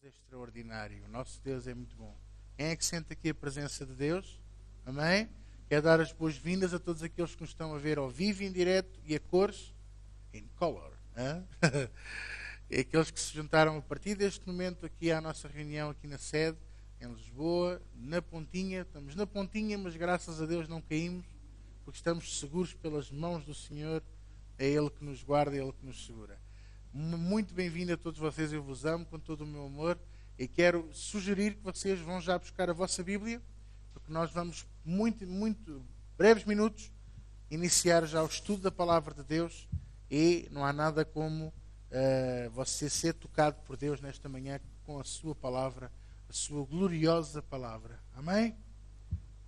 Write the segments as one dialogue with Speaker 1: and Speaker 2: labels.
Speaker 1: é extraordinário. O nosso Deus é muito bom. Quem é que sente aqui a presença de Deus? Amém? Quero dar as boas-vindas a todos aqueles que nos estão a ver ao vivo, em direto e a cores, in color. E aqueles que se juntaram a partir deste momento aqui à nossa reunião aqui na sede, em Lisboa, na pontinha. Estamos na pontinha, mas graças a Deus não caímos, porque estamos seguros pelas mãos do Senhor. É Ele que nos guarda, é Ele que nos segura. Muito bem-vindo a todos vocês, eu vos amo com todo o meu amor e quero sugerir que vocês vão já buscar a vossa Bíblia, porque nós vamos, muito breves minutos, iniciar já o estudo da Palavra de Deus e não há nada como você ser tocado por Deus nesta manhã com a sua Palavra, a sua gloriosa Palavra. Amém?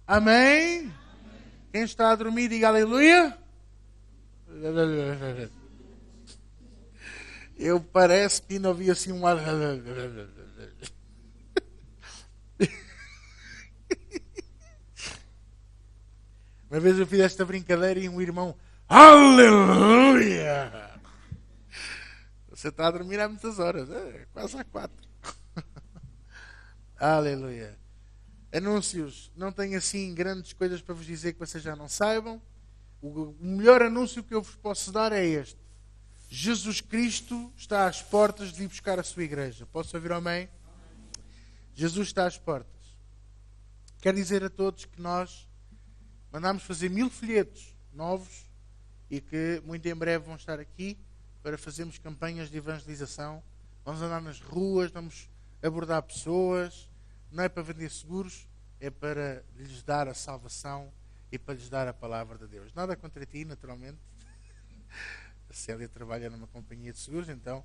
Speaker 1: Amém? Amém. Quem está a dormir, diga aleluia. Eu parece que não vi assim um ar. Uma vez eu fiz esta brincadeira e um irmão, aleluia! Você está a dormir há muitas horas, quase há 4. Aleluia! Anúncios, não tenho assim grandes coisas para vos dizer que vocês já não saibam. O melhor anúncio que eu vos posso dar é este: Jesus Cristo está às portas de vir buscar a sua igreja. Posso ouvir amém? Jesus está às portas. Quero dizer a todos que nós mandámos fazer 1000 folhetos novos e que muito em breve vão estar aqui para fazermos campanhas de evangelização. Vamos andar nas ruas, vamos abordar pessoas. Não é para vender seguros, é para lhes dar a salvação e para lhes dar a palavra de Deus. Nada contra ti, naturalmente. A Célia trabalha numa companhia de seguros, então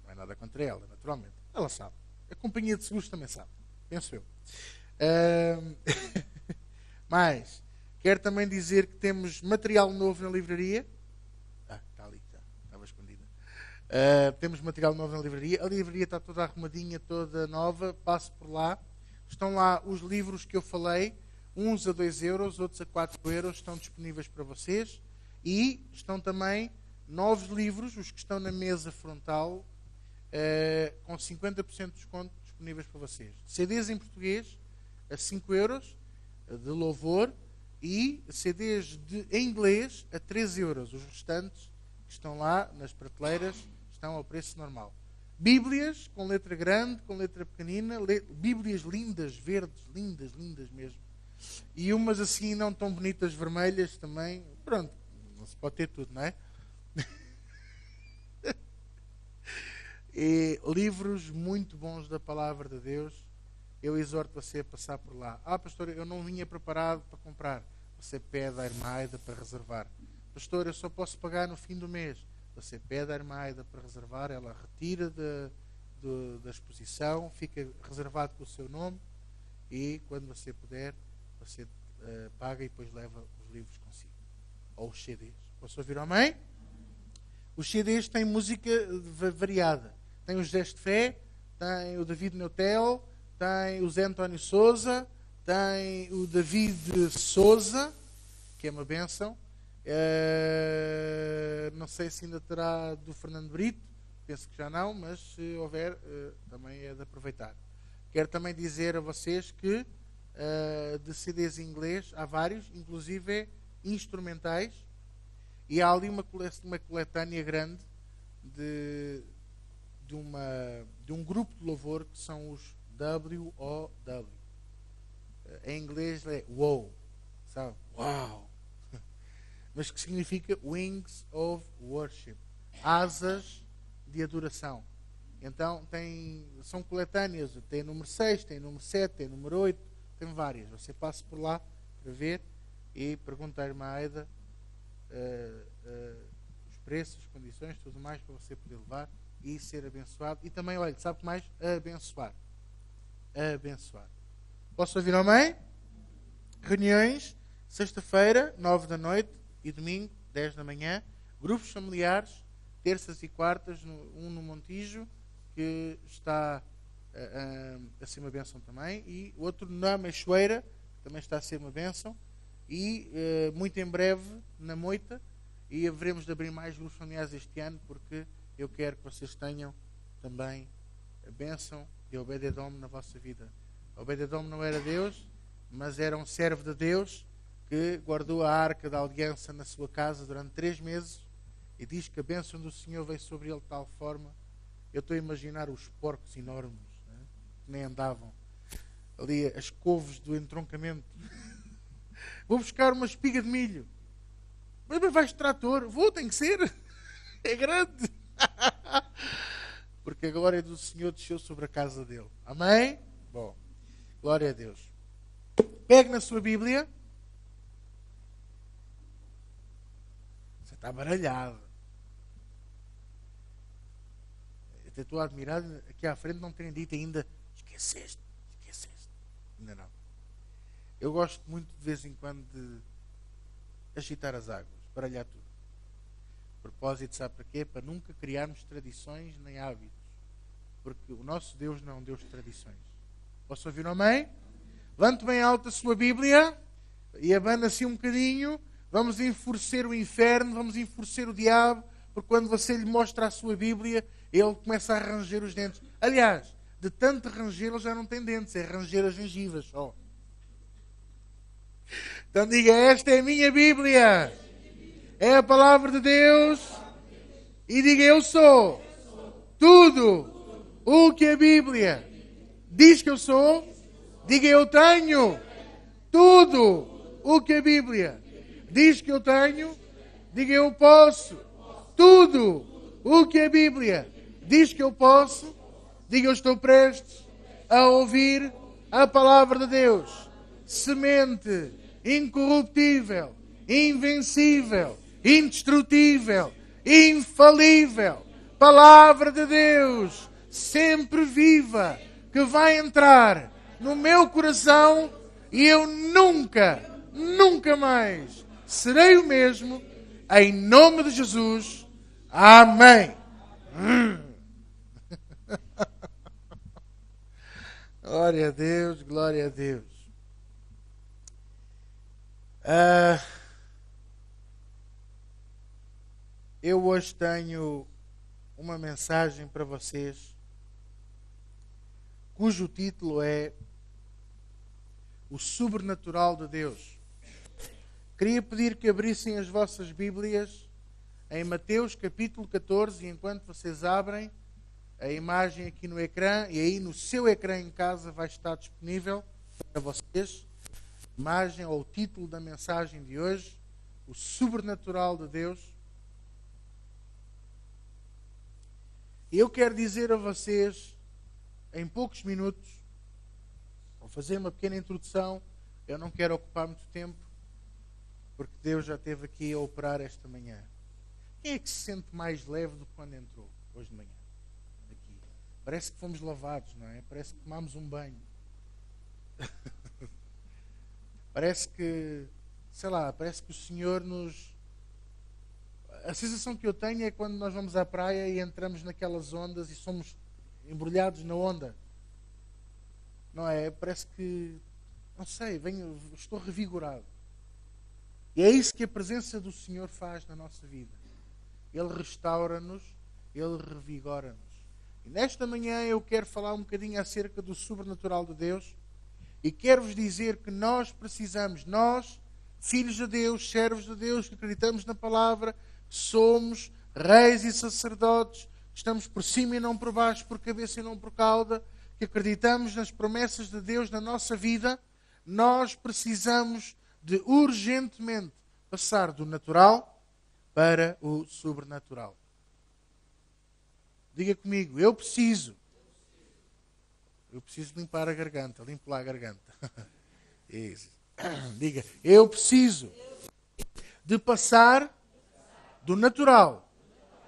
Speaker 1: não é nada contra ela, naturalmente. Ela sabe. A companhia de seguros também sabe, penso eu. Mas quero também dizer que temos material novo na livraria. Está ali, estava escondida. Temos material novo na livraria. A livraria está toda arrumadinha, toda nova. Passo por lá. Estão lá os livros que eu falei. Uns a 2 euros, outros a 4 euros. Estão disponíveis para vocês. E estão também novos livros, os que estão na mesa frontal, com 50% de desconto disponíveis para vocês. CDs em português a 5 euros, de louvor, e CDs em inglês a 3 euros. Os restantes que estão lá nas prateleiras estão ao preço normal. Bíblias com letra grande, com letra pequenina, Bíblias lindas, verdes, lindas mesmo. E umas assim não tão bonitas, vermelhas também. Pronto, não se pode ter tudo, não é? E livros muito bons da Palavra de Deus. Eu exorto você a passar por lá. Pastor, eu não vinha preparado para comprar. Você pede à irmã Aida para reservar. Pastor, eu só posso pagar no fim do mês. Você pede à irmã Aida para reservar. Ela retira da exposição, fica reservado com o seu nome e quando você puder, você paga e depois leva os livros consigo. Ou os CDs. Posso ouvir amém? Os CDs têm música variada. Tem o José de Fé, tem o David Neutel, tem o Zé António Souza, tem o David Souza, que é uma bênção. Não sei se ainda terá do Fernando Brito, penso que já não, mas se houver, também é de aproveitar. Quero também dizer a vocês que de CDs em inglês há vários, inclusive instrumentais, e há ali uma coletânea grande de um grupo de louvor que são os WOW. Em inglês é wow, sabe? Wow. Mas que significa Wings of Worship, asas de adoração. Então são coletâneas, tem número 6, tem número 7, tem número 8, tem várias. Você passa por lá para ver e pergunta à irmã Aida os preços, as condições, tudo mais para você poder levar e ser abençoado. E também, olha, sabe o que mais? Abençoar. Posso ouvir amém? Reuniões, sexta-feira, 9 da noite e domingo, 10 da manhã. Grupos familiares, terças e quartas, um no Montijo, que está a ser uma bênção também, e outro na Meixoeira, que também está a ser uma bênção, e muito em breve na Moita, e haveremos de abrir mais grupos familiares este ano, porque eu quero que vocês tenham também a bênção de Obed-edom na vossa vida. Obed-edom não era Deus, mas era um servo de Deus que guardou a arca da aliança na sua casa durante 3 meses e diz que a bênção do Senhor veio sobre ele de tal forma. Eu estou a imaginar os porcos enormes, né, que nem andavam. Ali as couves do entroncamento. Vou buscar uma espiga de milho. Mas vais de trator? Vou, tem que ser. É grande. Porque a glória do Senhor desceu sobre a casa dele. Amém? Bom, glória a Deus. Pegue na sua Bíblia. Você está baralhado. Até estou admirado aqui à frente não terem dito ainda esqueceste. Ainda não. Eu gosto muito de vez em quando de agitar as águas, baralhar tudo. O propósito, sabe para quê? Para nunca criarmos tradições nem hábitos. Porque o nosso Deus não é um Deus de tradições. Posso ouvir um amém? Levante bem alto a sua Bíblia e abana assim um bocadinho. Vamos enfurecer o inferno, vamos enfurecer o diabo, porque quando você lhe mostra a sua Bíblia, ele começa a ranger os dentes. Aliás, de tanto ranger, ele já não tem dentes, é ranger as gengivas só. Então diga, esta é a minha Bíblia. É a palavra de Deus. E diga, eu sou tudo o que a Bíblia diz que eu sou. Diga, eu tenho tudo o que a Bíblia diz que eu tenho. Diga, eu posso tudo o que a Bíblia diz que eu posso. Diga, eu estou prestes a ouvir a palavra de Deus. Semente incorruptível, invencível, indestrutível, infalível. Palavra de Deus, sempre viva, que vai entrar no meu coração e eu nunca mais serei o mesmo. Em nome de Jesus. Amém. Glória a Deus, glória a Deus. Eu hoje tenho uma mensagem para vocês cujo título é O Sobrenatural de Deus. Queria pedir que abrissem as vossas Bíblias em Mateus capítulo 14 e enquanto vocês abrem, a imagem aqui no ecrã e aí no seu ecrã em casa vai estar disponível para vocês. Imagem ou o título da mensagem de hoje, o sobrenatural de Deus. E eu quero dizer a vocês, em poucos minutos, vou fazer uma pequena introdução, eu não quero ocupar muito tempo, porque Deus já esteve aqui a operar esta manhã. Quem é que se sente mais leve do que quando entrou, hoje de manhã? Aqui. Parece que fomos lavados, não é? Parece que tomámos um banho. Parece que, sei lá, parece que o Senhor nos... A sensação que eu tenho é quando nós vamos à praia e entramos naquelas ondas e somos embrulhados na onda. Não é? Parece que, não sei, estou revigorado. E é isso que a presença do Senhor faz na nossa vida. Ele restaura-nos, Ele revigora-nos. E nesta manhã eu quero falar um bocadinho acerca do sobrenatural de Deus. E quero-vos dizer que nós precisamos, nós, filhos de Deus, servos de Deus, que acreditamos na palavra, somos reis e sacerdotes, que estamos por cima e não por baixo, por cabeça e não por cauda, que acreditamos nas promessas de Deus na nossa vida, nós precisamos de urgentemente passar do natural para o sobrenatural. Diga comigo, eu preciso limpar a garganta. Limpo lá a garganta. Isso. Diga, eu preciso de passar do natural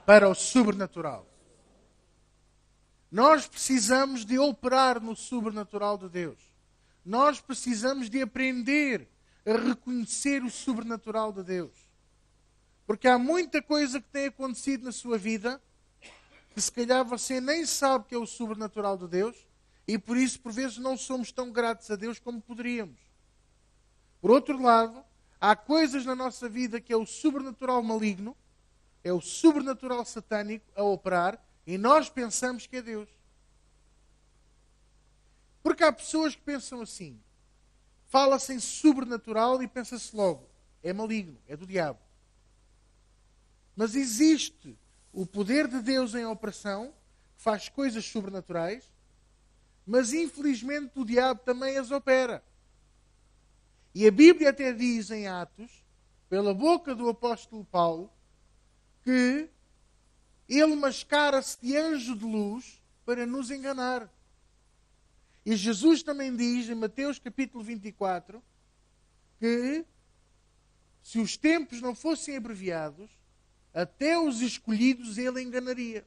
Speaker 1: para o sobrenatural. Nós precisamos de operar no sobrenatural de Deus. Nós precisamos de aprender a reconhecer o sobrenatural de Deus. Porque há muita coisa que tem acontecido na sua vida que se calhar você nem sabe que é o sobrenatural de Deus. E por isso, por vezes, não somos tão gratos a Deus como poderíamos. Por outro lado, há coisas na nossa vida que é o sobrenatural maligno, é o sobrenatural satânico a operar, e nós pensamos que é Deus. Porque há pessoas que pensam assim. Fala-se em sobrenatural e pensa-se logo, é maligno, é do diabo. Mas existe o poder de Deus em operação, que faz coisas sobrenaturais, mas infelizmente o diabo também as opera. E a Bíblia até diz em Atos, pela boca do apóstolo Paulo, que ele mascara-se de anjo de luz para nos enganar. E Jesus também diz em Mateus capítulo 24 que se os tempos não fossem abreviados, até os escolhidos ele enganaria.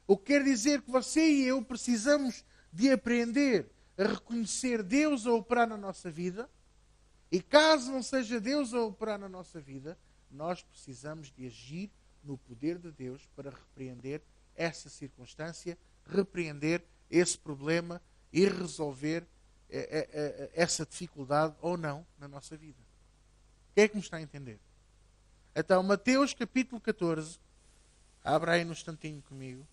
Speaker 1: O que quer dizer que você e eu precisamos de aprender a reconhecer Deus a operar na nossa vida, e caso não seja Deus a operar na nossa vida, nós precisamos de agir no poder de Deus para repreender essa circunstância, repreender esse problema e resolver essa dificuldade ou não na nossa vida. Quem é que me está a entender? Então, Mateus capítulo 14, abra aí no instantinho comigo.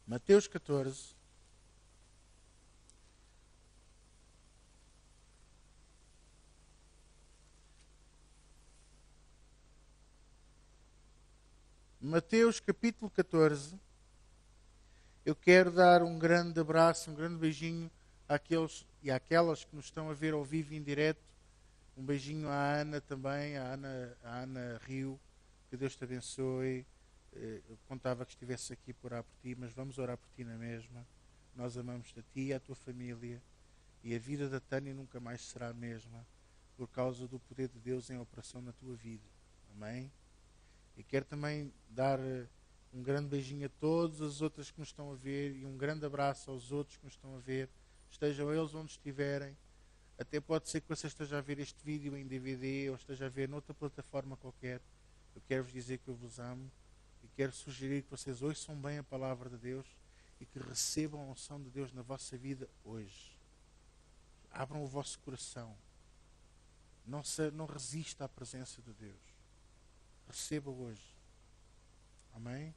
Speaker 1: Mateus 14. Mateus capítulo 14. Eu quero dar um grande abraço, um grande beijinho àqueles e àquelas que nos estão a ver ao vivo e em direto. Um beijinho à Ana também, à Ana Rio. Que Deus te abençoe. Eu contava que estivesse aqui por orar por ti, mas vamos orar por ti na mesma. Nós amamos-te a ti e a tua família. E a vida da Tânia nunca mais será a mesma, por causa do poder de Deus em operação na tua vida. Amém? E quero também dar um grande beijinho a todas as outras que nos estão a ver e um grande abraço aos outros que nos estão a ver. Estejam eles onde estiverem. Até pode ser que você esteja a ver este vídeo em DVD ou esteja a ver noutra plataforma qualquer. Eu quero vos dizer que eu vos amo e quero sugerir que vocês ouçam bem a palavra de Deus e que recebam a unção de Deus na vossa vida hoje. Abram o vosso coração. Não resista à presença de Deus. Receba hoje. Amém?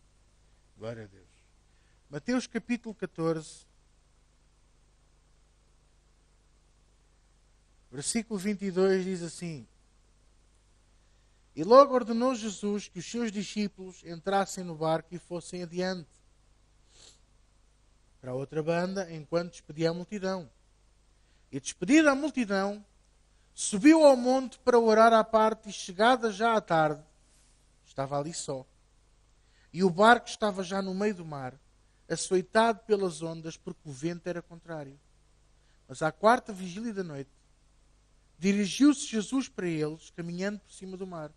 Speaker 1: Glória a Deus. Mateus capítulo 14, versículo 22 diz assim: E logo ordenou Jesus que os seus discípulos entrassem no barco e fossem adiante para a outra banda, enquanto despedia a multidão. E despedida a multidão, subiu ao monte para orar à parte, e chegada já à tarde, estava ali só. E o barco estava já no meio do mar, açoitado pelas ondas, porque o vento era contrário. Mas à quarta vigília da noite, dirigiu-se Jesus para eles, caminhando por cima do mar.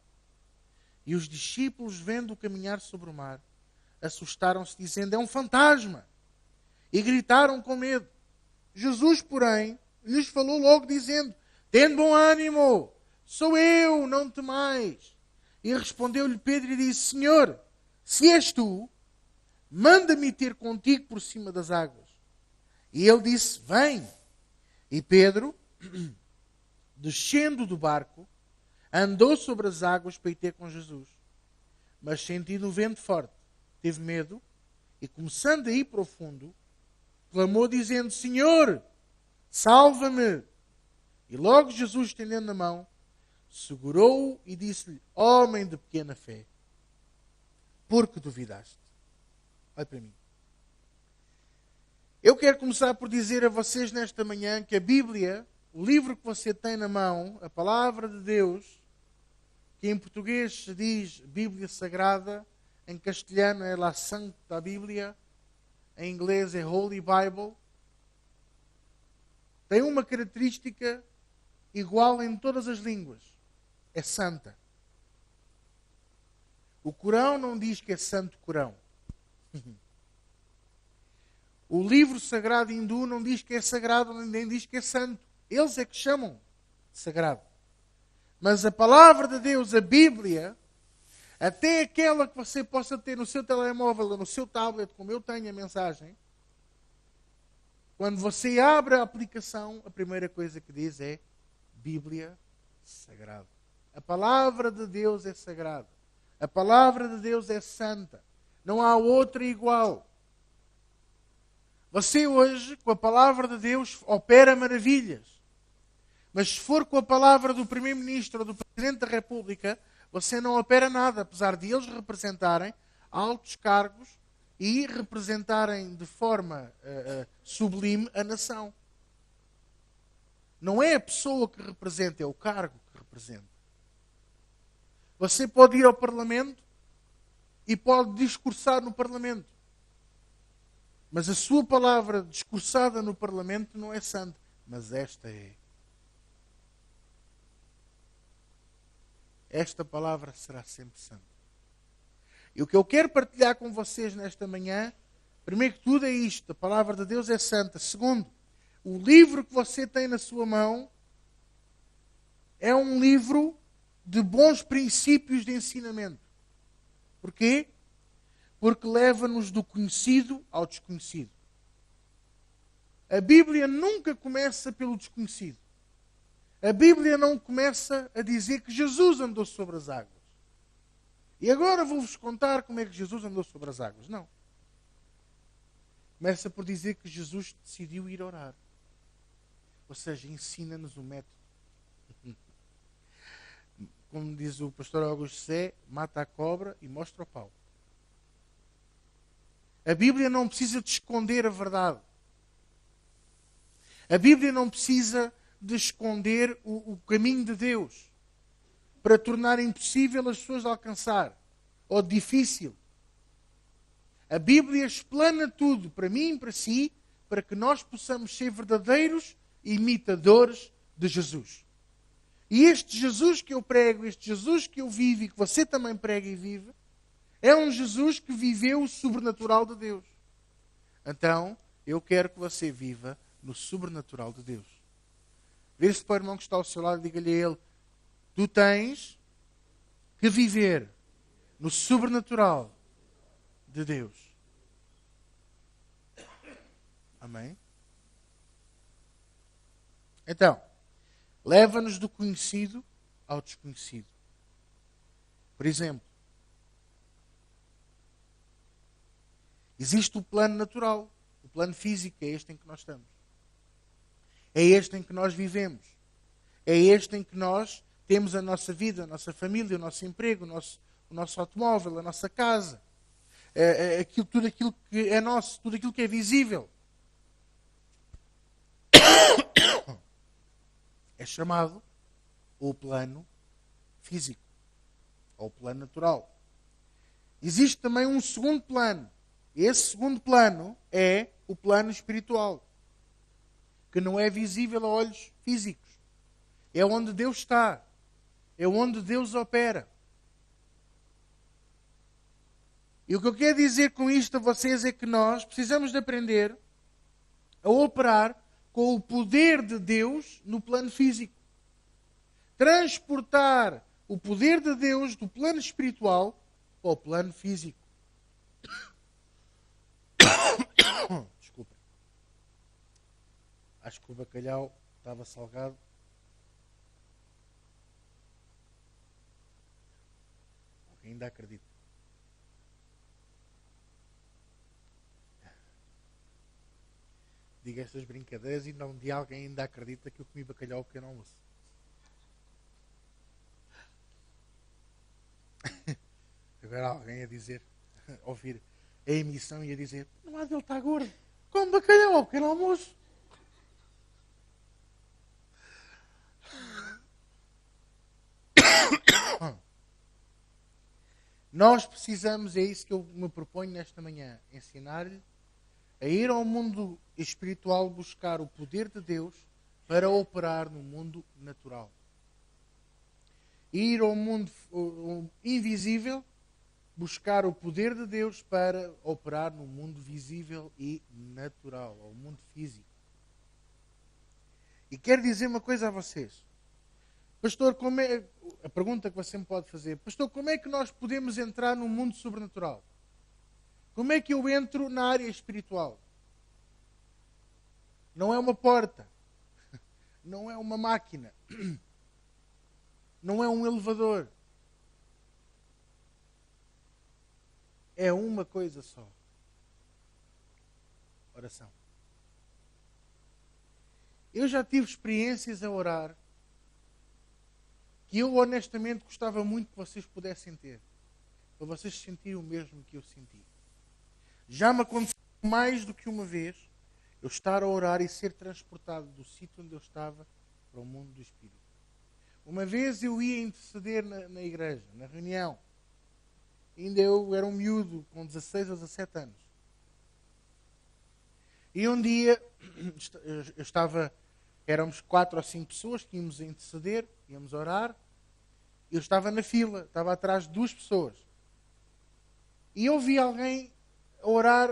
Speaker 1: E os discípulos, vendo-o caminhar sobre o mar, assustaram-se, dizendo: É um fantasma! E gritaram com medo. Jesus, porém, lhes falou logo, dizendo: Tende bom ânimo, sou eu, não temais. E respondeu-lhe Pedro e disse: Senhor, se és tu, manda-me ter contigo por cima das águas. E ele disse: Vem. E Pedro, descendo do barco, andou sobre as águas para ir ter com Jesus. Mas sentindo o vento forte, teve medo e, começando a ir para o fundo, clamou dizendo: Senhor, salva-me. E logo Jesus, estendendo a mão, segurou-o e disse-lhe: Homem de pequena fé, por que duvidaste? Olha para mim. Eu quero começar por dizer a vocês nesta manhã que a Bíblia, o livro que você tem na mão, a Palavra de Deus, que em português se diz Bíblia Sagrada, em castelhano é La Sancta Bíblia, em inglês é Holy Bible, tem uma característica igual em todas as línguas. É santa. O Corão não diz que é Santo Corão. O livro sagrado hindu não diz que é sagrado, nem diz que é santo. Eles é que chamam de sagrado. Mas a palavra de Deus, a Bíblia, até aquela que você possa ter no seu telemóvel ou no seu tablet, como eu tenho a mensagem, quando você abre a aplicação, a primeira coisa que diz é Bíblia Sagrada. A palavra de Deus é sagrada. A palavra de Deus é santa. Não há outra igual. Você hoje, com a palavra de Deus, opera maravilhas. Mas se for com a palavra do Primeiro-Ministro ou do Presidente da República, você não opera nada, apesar de eles representarem altos cargos e representarem de forma sublime a nação. Não é a pessoa que representa, é o cargo que representa. Você pode ir ao Parlamento e pode discursar no Parlamento. Mas a sua palavra discursada no Parlamento não é santa. Mas esta é. Esta palavra será sempre santa. E o que eu quero partilhar com vocês nesta manhã, primeiro que tudo é isto. A palavra de Deus é santa. Segundo, o livro que você tem na sua mão é um livro de bons princípios de ensinamento. Porquê? Porque leva-nos do conhecido ao desconhecido. A Bíblia nunca começa pelo desconhecido. A Bíblia não começa a dizer que Jesus andou sobre as águas. E agora vou-vos contar como é que Jesus andou sobre as águas. Não. Começa por dizer que Jesus decidiu ir orar. Ou seja, ensina-nos o método. Como diz o pastor Augusto Sé, mata a cobra e mostra o pau. A Bíblia não precisa de esconder a verdade. A Bíblia não precisa de esconder o caminho de Deus para tornar impossível as pessoas alcançar ou difícil. A Bíblia explana tudo para mim e para si, para que nós possamos ser verdadeiros imitadores de Jesus. E este Jesus que eu prego, este Jesus que eu vivo e que você também prega e vive, é um Jesus que viveu o sobrenatural de Deus. Então, eu quero que você viva no sobrenatural de Deus. Vire-se para o irmão que está ao seu lado e diga-lhe a ele: tu tens que viver no sobrenatural de Deus. Amém? Então, leva-nos do conhecido ao desconhecido. Por exemplo, existe o plano natural, o plano físico, é este em que nós estamos. É este em que nós vivemos. É este em que nós temos a nossa vida, a nossa família, o nosso emprego, o nosso automóvel, a nossa casa. Tudo aquilo que é nosso, tudo aquilo que é visível. É chamado o plano físico, ou o plano natural. Existe também um segundo plano. Esse segundo plano é o plano espiritual, que não é visível a olhos físicos. É onde Deus está. É onde Deus opera. E o que eu quero dizer com isto a vocês é que nós precisamos de aprender a operar com o poder de Deus no plano físico. Transportar o poder de Deus do plano espiritual para o plano físico. Desculpa. Acho que o bacalhau estava salgado. Alguém ainda acredita? Diga estas brincadeiras e não de alguém ainda acredita que eu comi bacalhau ao pequeno almoço. Agora alguém a dizer, ouvir a emissão e a dizer: não há dele estar gordo, come bacalhau ao pequeno almoço. Nós precisamos, é isso que eu me proponho nesta manhã, ensinar-lhe a ir ao mundo espiritual buscar o poder de Deus para operar no mundo natural. Ir ao mundo invisível, buscar o poder de Deus para operar no mundo visível e natural, ao mundo físico. E quero dizer uma coisa a vocês. Pastor, a pergunta que você me pode fazer: pastor, como é que nós podemos entrar no mundo sobrenatural? Como é que eu entro na área espiritual? Não é uma porta. Não é uma máquina. Não é um elevador. é uma coisa só: oração. Eu já tive experiências a orar que eu honestamente gostava muito que vocês pudessem ter, para vocês sentirem o mesmo que eu senti. Já me aconteceu mais do que uma vez eu estar a orar e ser transportado do sítio onde eu estava para o mundo do Espírito. Uma vez eu ia interceder na igreja, na reunião. Ainda eu era um miúdo, com 16 ou 17 anos. E um dia, éramos 4 ou 5 pessoas que íamos a interceder, íamos orar. Eu estava na fila, estava atrás de 2 pessoas. E eu vi alguém a orar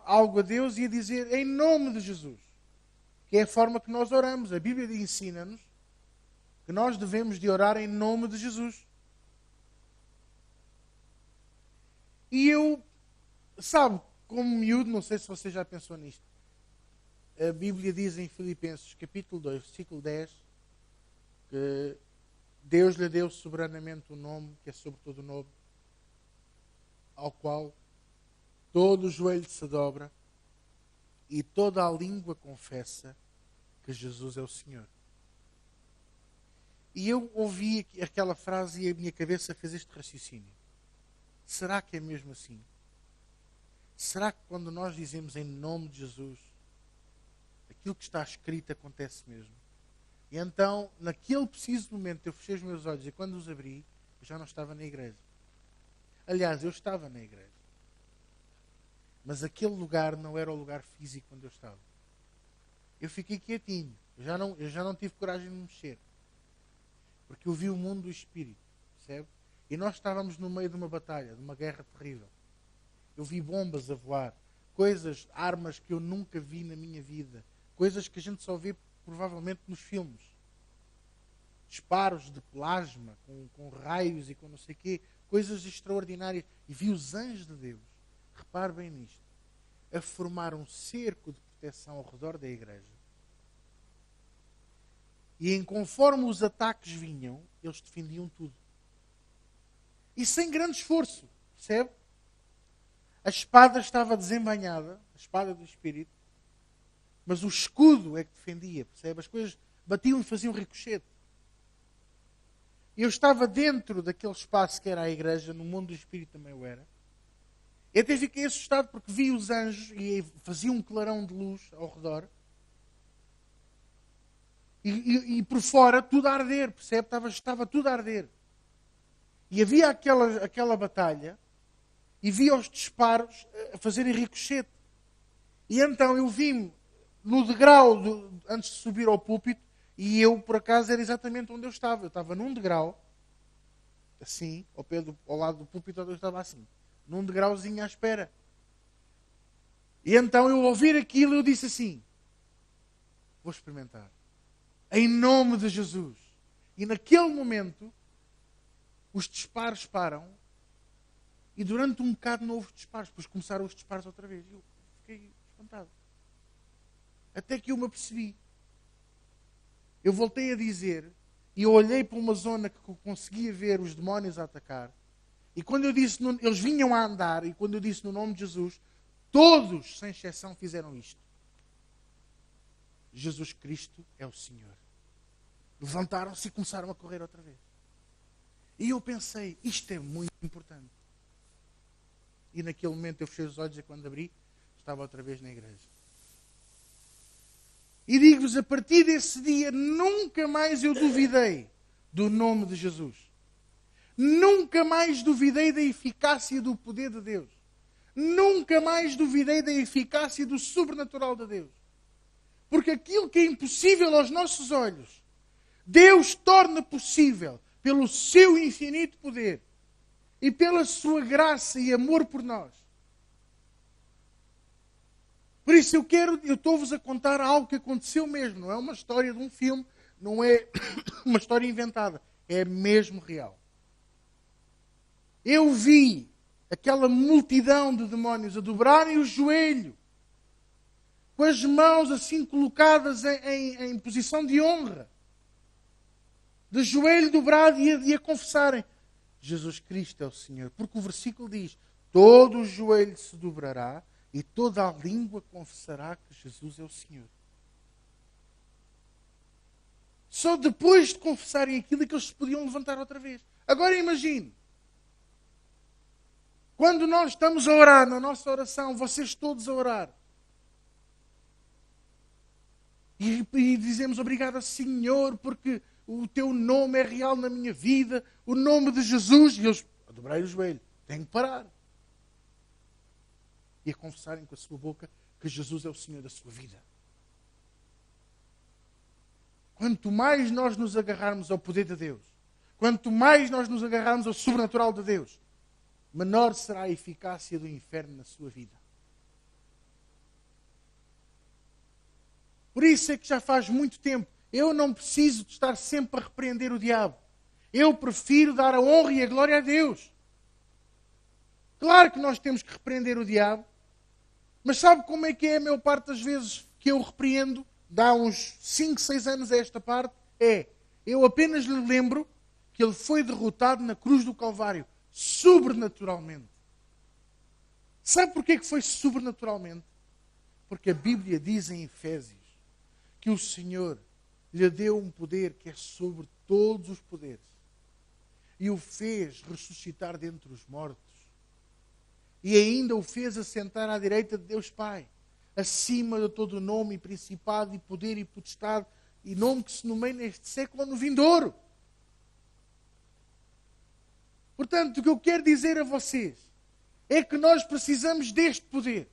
Speaker 1: algo a Deus e a dizer, em nome de Jesus. Que é a forma que nós oramos. A Bíblia ensina-nos que nós devemos de orar em nome de Jesus. E eu, sabe, como miúdo, não sei se você já pensou nisto, a Bíblia diz em Filipenses, capítulo 2, versículo 10, que Deus lhe deu soberanamente o nome, que é sobre todo o nome, ao qual todo o joelho se dobra e toda a língua confessa que Jesus é o Senhor. E eu ouvi aquela frase e a minha cabeça fez este raciocínio. Será que é mesmo assim? Será que quando nós dizemos em nome de Jesus, aquilo que está escrito acontece mesmo? E então, naquele preciso momento, eu fechei os meus olhos e quando os abri, eu já não estava na igreja. Aliás, eu estava na igreja. Mas aquele lugar não era o lugar físico onde eu estava. Eu fiquei quietinho. Eu já não tive coragem de me mexer. Porque eu vi o mundo do Espírito, percebe? E nós estávamos no meio de uma batalha, de uma guerra terrível. Eu vi bombas a voar, coisas, armas que eu nunca vi na minha vida, coisas que a gente só vê provavelmente nos filmes. Disparos de plasma, com raios e com não sei o quê, coisas extraordinárias. E vi os anjos de Deus, repare bem nisto, a formar um cerco de proteção ao redor da igreja. E conforme os ataques vinham, eles defendiam tudo. E sem grande esforço, percebe? A espada estava desembainhada, a espada do Espírito, mas o escudo é que defendia, percebe? As coisas batiam e faziam ricochete. Eu estava dentro daquele espaço que era a igreja, no mundo do Espírito também eu era. Eu até fiquei assustado porque vi os anjos e faziam um clarão de luz ao redor. E por fora tudo a arder, percebe? Estava tudo a arder. E havia aquela batalha e via os disparos a fazerem ricochete. E então eu vi-me no degrau antes de subir ao púlpito e eu, por acaso, era exatamente onde eu estava. Eu estava num degrau, assim, ao lado do púlpito onde eu estava assim. Num degrauzinho à espera. E então eu ouvir aquilo eu disse assim, vou experimentar. Em nome de Jesus. E naquele momento, os disparos param e durante um bocado não houve disparos. Depois começaram os disparos outra vez. Eu fiquei espantado. Até que eu me apercebi. Eu voltei a dizer e eu olhei para uma zona que eu conseguia ver os demónios a atacar. E quando eu disse, eles vinham a andar, e quando eu disse no nome de Jesus, todos, sem exceção, fizeram isto. Jesus Cristo é o Senhor. Levantaram-se e começaram a correr outra vez. E eu pensei, isto é muito importante. E naquele momento eu fechei os olhos e quando abri, estava outra vez na igreja. E digo-vos, a partir desse dia, nunca mais eu duvidei do nome de Jesus. Nunca mais duvidei da eficácia do poder de Deus. Nunca mais duvidei da eficácia do sobrenatural de Deus. Porque aquilo que é impossível aos nossos olhos, Deus torna possível pelo seu infinito poder e pela sua graça e amor por nós. Por isso eu estou-vos a contar algo que aconteceu mesmo. Não é uma história de um filme, não é uma história inventada. É mesmo real. Eu vi aquela multidão de demónios a dobrarem o joelho, com as mãos assim colocadas em posição de honra, de joelho dobrado e a confessarem: Jesus Cristo é o Senhor. Porque o versículo diz: todo o joelho se dobrará e toda a língua confessará que Jesus é o Senhor. Só depois de confessarem aquilo é que eles se podiam levantar outra vez. Agora imagine, quando nós estamos a orar, na nossa oração, vocês todos a orar, e dizemos obrigado, Senhor, porque o teu nome é real na minha vida, o nome de Jesus, e eles a dobrarem o joelho, têm que parar. E a confessarem com a sua boca que Jesus é o Senhor da sua vida. Quanto mais nós nos agarrarmos ao poder de Deus, quanto mais nós nos agarrarmos ao sobrenatural de Deus, menor será a eficácia do inferno na sua vida. Por isso é que já faz muito tempo, eu não preciso de estar sempre a repreender o diabo. Eu prefiro dar a honra e a glória a Deus. Claro que nós temos que repreender o diabo, mas sabe como é que é a maior parte das vezes que eu repreendo? Dá uns 5, 6 anos a esta parte, eu apenas lhe lembro que ele foi derrotado na cruz do Calvário, sobrenaturalmente. Sabe porquê que foi sobrenaturalmente? Porque a Bíblia diz em Efésios que o Senhor lhe deu um poder que é sobre todos os poderes e o fez ressuscitar dentre os mortos e ainda o fez assentar à direita de Deus Pai, acima de todo nome e principado e poder e potestade e nome que se nomeia neste século ou no vindouro. Portanto, o que eu quero dizer a vocês é que nós precisamos deste poder.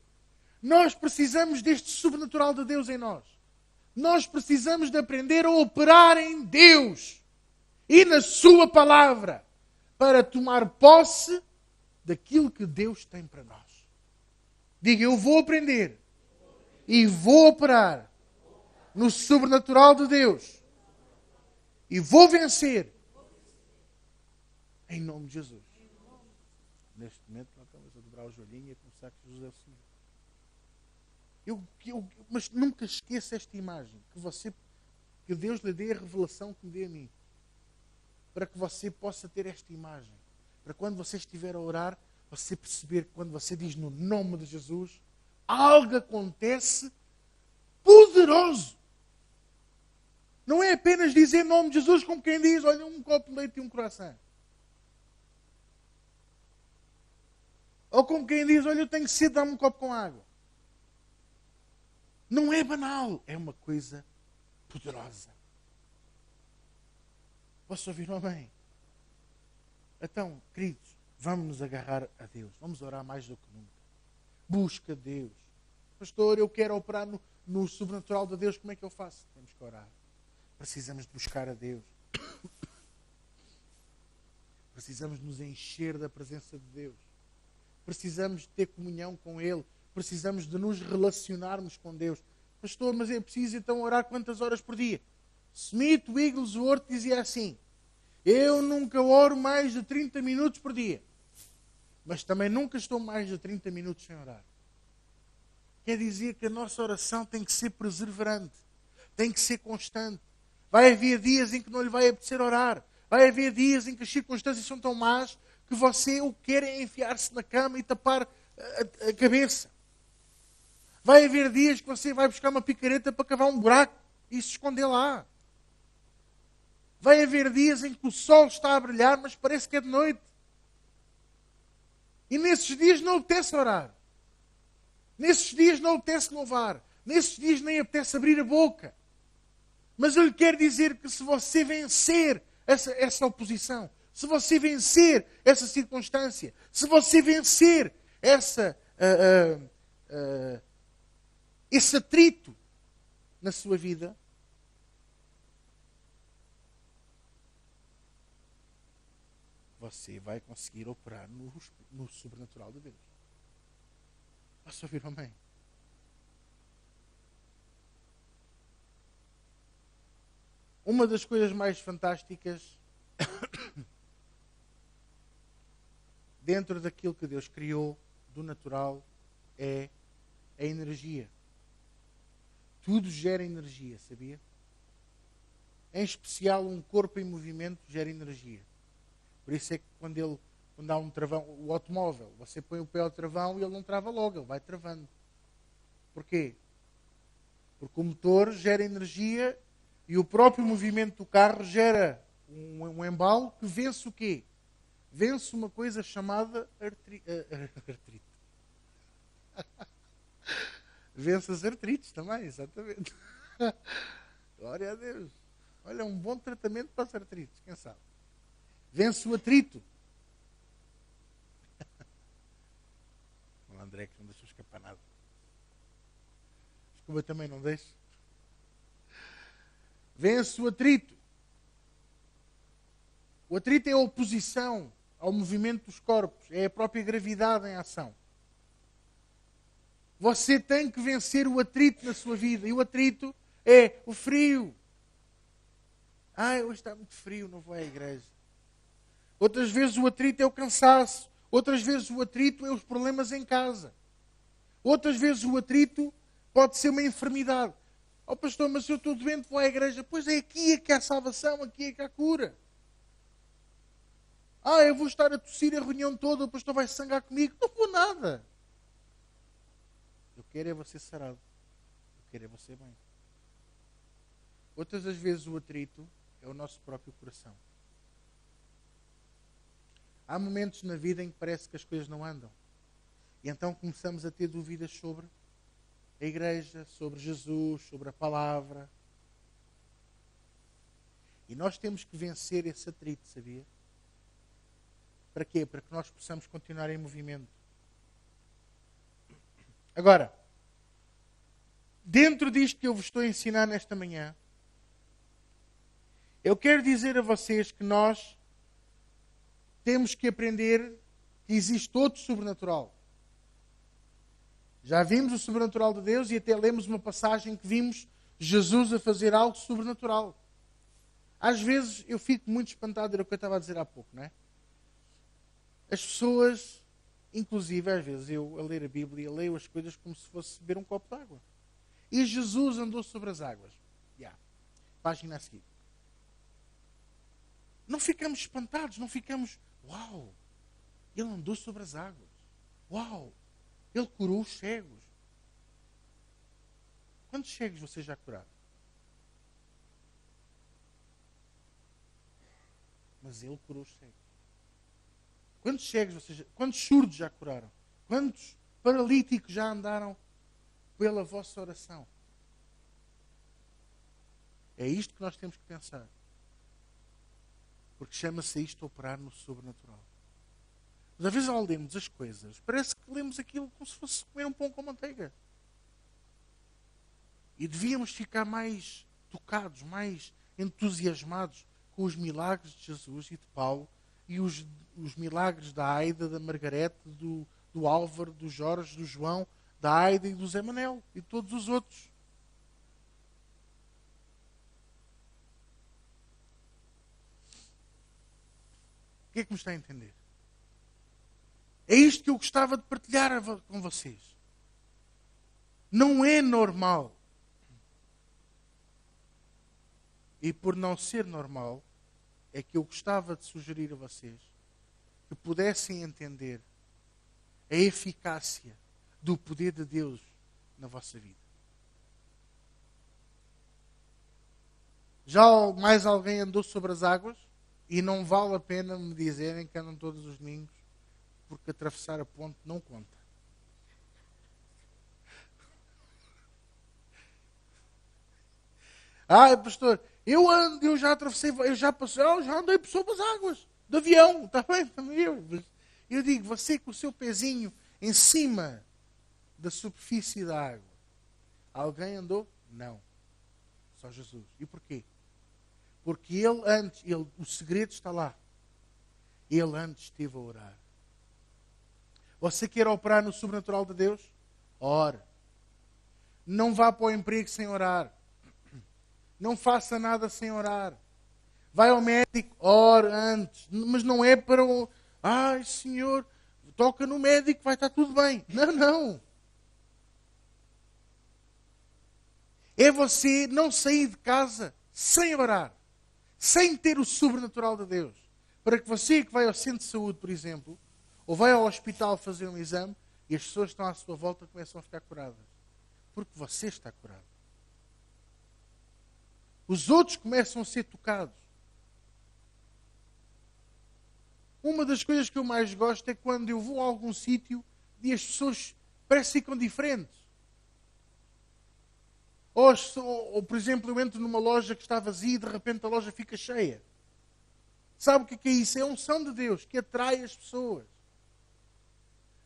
Speaker 1: Nós precisamos deste sobrenatural de Deus em nós. Nós precisamos de aprender a operar em Deus e na sua palavra para tomar posse daquilo que Deus tem para nós. Diga, eu vou aprender e vou operar no sobrenatural de Deus e vou vencer em nome de Jesus. Neste momento nós estamos a dobrar o joelhinho e a começar que Jesus é o Senhor. Mas nunca esqueça esta imagem, que Deus lhe dê a revelação que me dê a mim, para que você possa ter esta imagem, para quando você estiver a orar, você perceber que quando você diz no nome de Jesus, algo acontece poderoso. Não é apenas dizer nome de Jesus como quem diz, olha, um copo de leite e um croissant. Ou como quem diz, olha, eu tenho sede, dá-me um copo com água. Não é banal, é uma coisa poderosa. Posso ouvir um amém? Então, queridos, vamos nos agarrar a Deus. Vamos orar mais do que nunca. Busca Deus. Pastor, eu quero operar no sobrenatural de Deus. Como é que eu faço? Temos que orar. Precisamos de buscar a Deus. Precisamos nos encher da presença de Deus. Precisamos de ter comunhão com Ele. Precisamos de nos relacionarmos com Deus. Pastor, mas é preciso então orar quantas horas por dia? Smith Wigglesworth dizia assim: eu nunca oro mais de 30 minutos por dia. Mas também nunca estou mais de 30 minutos sem orar. Quer dizer que a nossa oração tem que ser perseverante. Tem que ser constante. Vai haver dias em que não lhe vai apetecer orar. Vai haver dias em que as circunstâncias são tão más que você o quer é enfiar-se na cama e tapar a cabeça. Vai haver dias que você vai buscar uma picareta para cavar um buraco e se esconder lá. Vai haver dias em que o sol está a brilhar, mas parece que é de noite. E nesses dias não apetece orar. Nesses dias não apetece louvar. Nesses dias nem apetece abrir a boca. Mas eu lhe quero dizer que se você vencer essa oposição, se você vencer essa circunstância, se você vencer esse atrito na sua vida, você vai conseguir operar no sobrenatural de Deus. Posso ouvir um amém? Uma das coisas mais fantásticas dentro daquilo que Deus criou do natural é a energia. Tudo gera energia, sabia? Em especial um corpo em movimento gera energia. Por isso é que quando quando há um travão, o automóvel, você põe o pé ao travão e ele não trava logo, ele vai travando. Porquê? Porque o motor gera energia e o próprio movimento do carro gera um embalo que vence o quê? Vence uma coisa chamada artrite. Vence as artrites também, exatamente. Glória a Deus. Olha, um bom tratamento para as artrites, quem sabe? Vence o atrito. O André que não deixou escapar nada. Como eu também não deixo. Vence o atrito. O atrito é a oposição ao movimento dos corpos. É a própria gravidade em ação. Você tem que vencer o atrito na sua vida. E o atrito é o frio. Hoje está muito frio, não vou à igreja. Outras vezes o atrito é o cansaço. Outras vezes o atrito é os problemas em casa. Outras vezes o atrito pode ser uma enfermidade. Oh pastor, mas se eu estou doente vou à igreja. Pois é aqui é que há salvação, aqui é que há cura. Eu vou estar a tossir a reunião toda, o pastor vai sangrar comigo. Não vou nada. Eu quero é você sarado. Eu quero é você bem. Outras das vezes o atrito é o nosso próprio coração. Há momentos na vida em que parece que as coisas não andam. E então começamos a ter dúvidas sobre a igreja, sobre Jesus, sobre a palavra. E nós temos que vencer esse atrito, sabia? Para quê? Para que nós possamos continuar em movimento. Agora, dentro disto que eu vos estou a ensinar nesta manhã, eu quero dizer a vocês que nós temos que aprender que existe outro sobrenatural. Já vimos o sobrenatural de Deus e até lemos uma passagem que vimos Jesus a fazer algo sobrenatural. Às vezes eu fico muito espantado, era o que eu estava a dizer há pouco, não é? As pessoas, inclusive às vezes eu a ler a Bíblia, leio as coisas como se fosse beber um copo de água. E Jesus andou sobre as águas. Página a seguir. Não ficamos espantados, não ficamos, uau, ele andou sobre as águas. Uau, ele curou os cegos. Quantos cegos vocês já curaram? Mas ele curou os cegos. Quantos cegos quantos surdos já curaram? Quantos paralíticos já andaram pela vossa oração? É isto que nós temos que pensar. Porque chama-se isto operar no sobrenatural. Mas às vezes ao lermos as coisas, parece que lemos aquilo como se fosse comer um pão com manteiga. E devíamos ficar mais tocados, mais entusiasmados com os milagres de Jesus e de Paulo e os milagres da Aida, da Margarete, do Álvaro, do Jorge, do João, da Aida e do Zé Manel e de todos os outros. O que é que me está a entender? É isto que eu gostava de partilhar com vocês. Não é normal. E por não ser normal, é que eu gostava de sugerir a vocês que pudessem entender a eficácia do poder de Deus na vossa vida. Já mais alguém andou sobre as águas? E não vale a pena me dizerem que andam todos os domingos, porque atravessar a ponte não conta. Pastor, eu já atravessei, eu já passei, já andei sobre as águas, de avião, está bem? Eu digo, você com o seu pezinho em cima da superfície da água. Alguém andou? Não. Só Jesus. E porquê? Porque o segredo está lá. Ele antes esteve a orar. Você quer operar no sobrenatural de Deus? Ore. Não vá para o emprego sem orar. Não faça nada sem orar. Vai ao médico, ore antes. Mas não é para o... Senhor, toca no médico, vai estar tudo bem. Não. É você não sair de casa sem orar. Sem ter o sobrenatural de Deus. para que você que vai ao centro de saúde, por exemplo, ou vai ao hospital fazer um exame e as pessoas que estão à sua volta começam a ficar curadas. Porque você está curado. Os outros começam a ser tocados. Uma das coisas que eu mais gosto é quando eu vou a algum sítio e as pessoas parecem que ficam diferentes. Ou, por exemplo, eu entro numa loja que está vazia e de repente a loja fica cheia. Sabe o que é isso? É a unção de Deus que atrai as pessoas.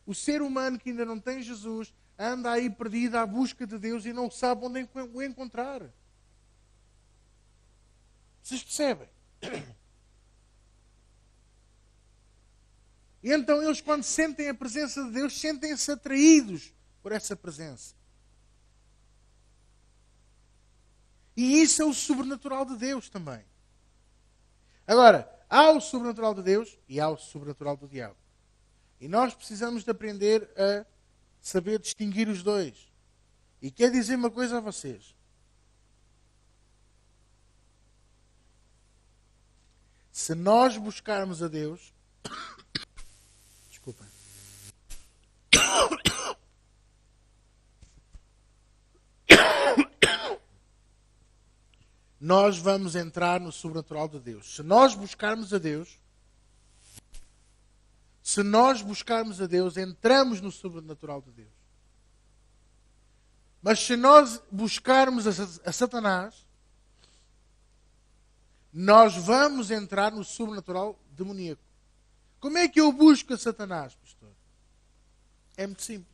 Speaker 1: O ser humano que ainda não tem Jesus anda aí perdido à busca de Deus e não sabe onde o encontrar. Vocês percebem? E então eles, quando sentem a presença de Deus, sentem-se atraídos por essa presença. E isso é o sobrenatural de Deus também. Agora, há o sobrenatural de Deus e há o sobrenatural do diabo. E nós precisamos de aprender a saber distinguir os dois. E quero dizer uma coisa a vocês. Se nós buscarmos a Deus... Desculpem. Nós vamos entrar no sobrenatural de Deus. Se nós buscarmos a Deus, entramos no sobrenatural de Deus. Mas se nós buscarmos a Satanás, nós vamos entrar no sobrenatural demoníaco. Como é que eu busco a Satanás, pastor? É muito simples.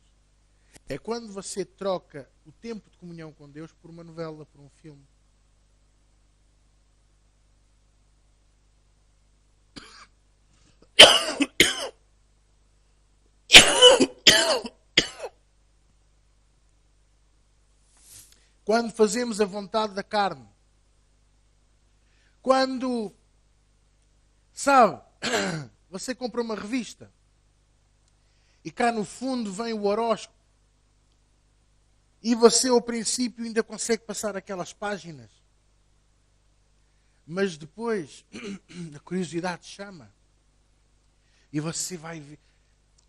Speaker 1: É quando você troca o tempo de comunhão com Deus por uma novela, por um filme. Quando fazemos a vontade da carne. Quando, sabe, você compra uma revista e cá no fundo vem o horóscopo e você ao princípio ainda consegue passar aquelas páginas, mas depois a curiosidade chama e você vai ver.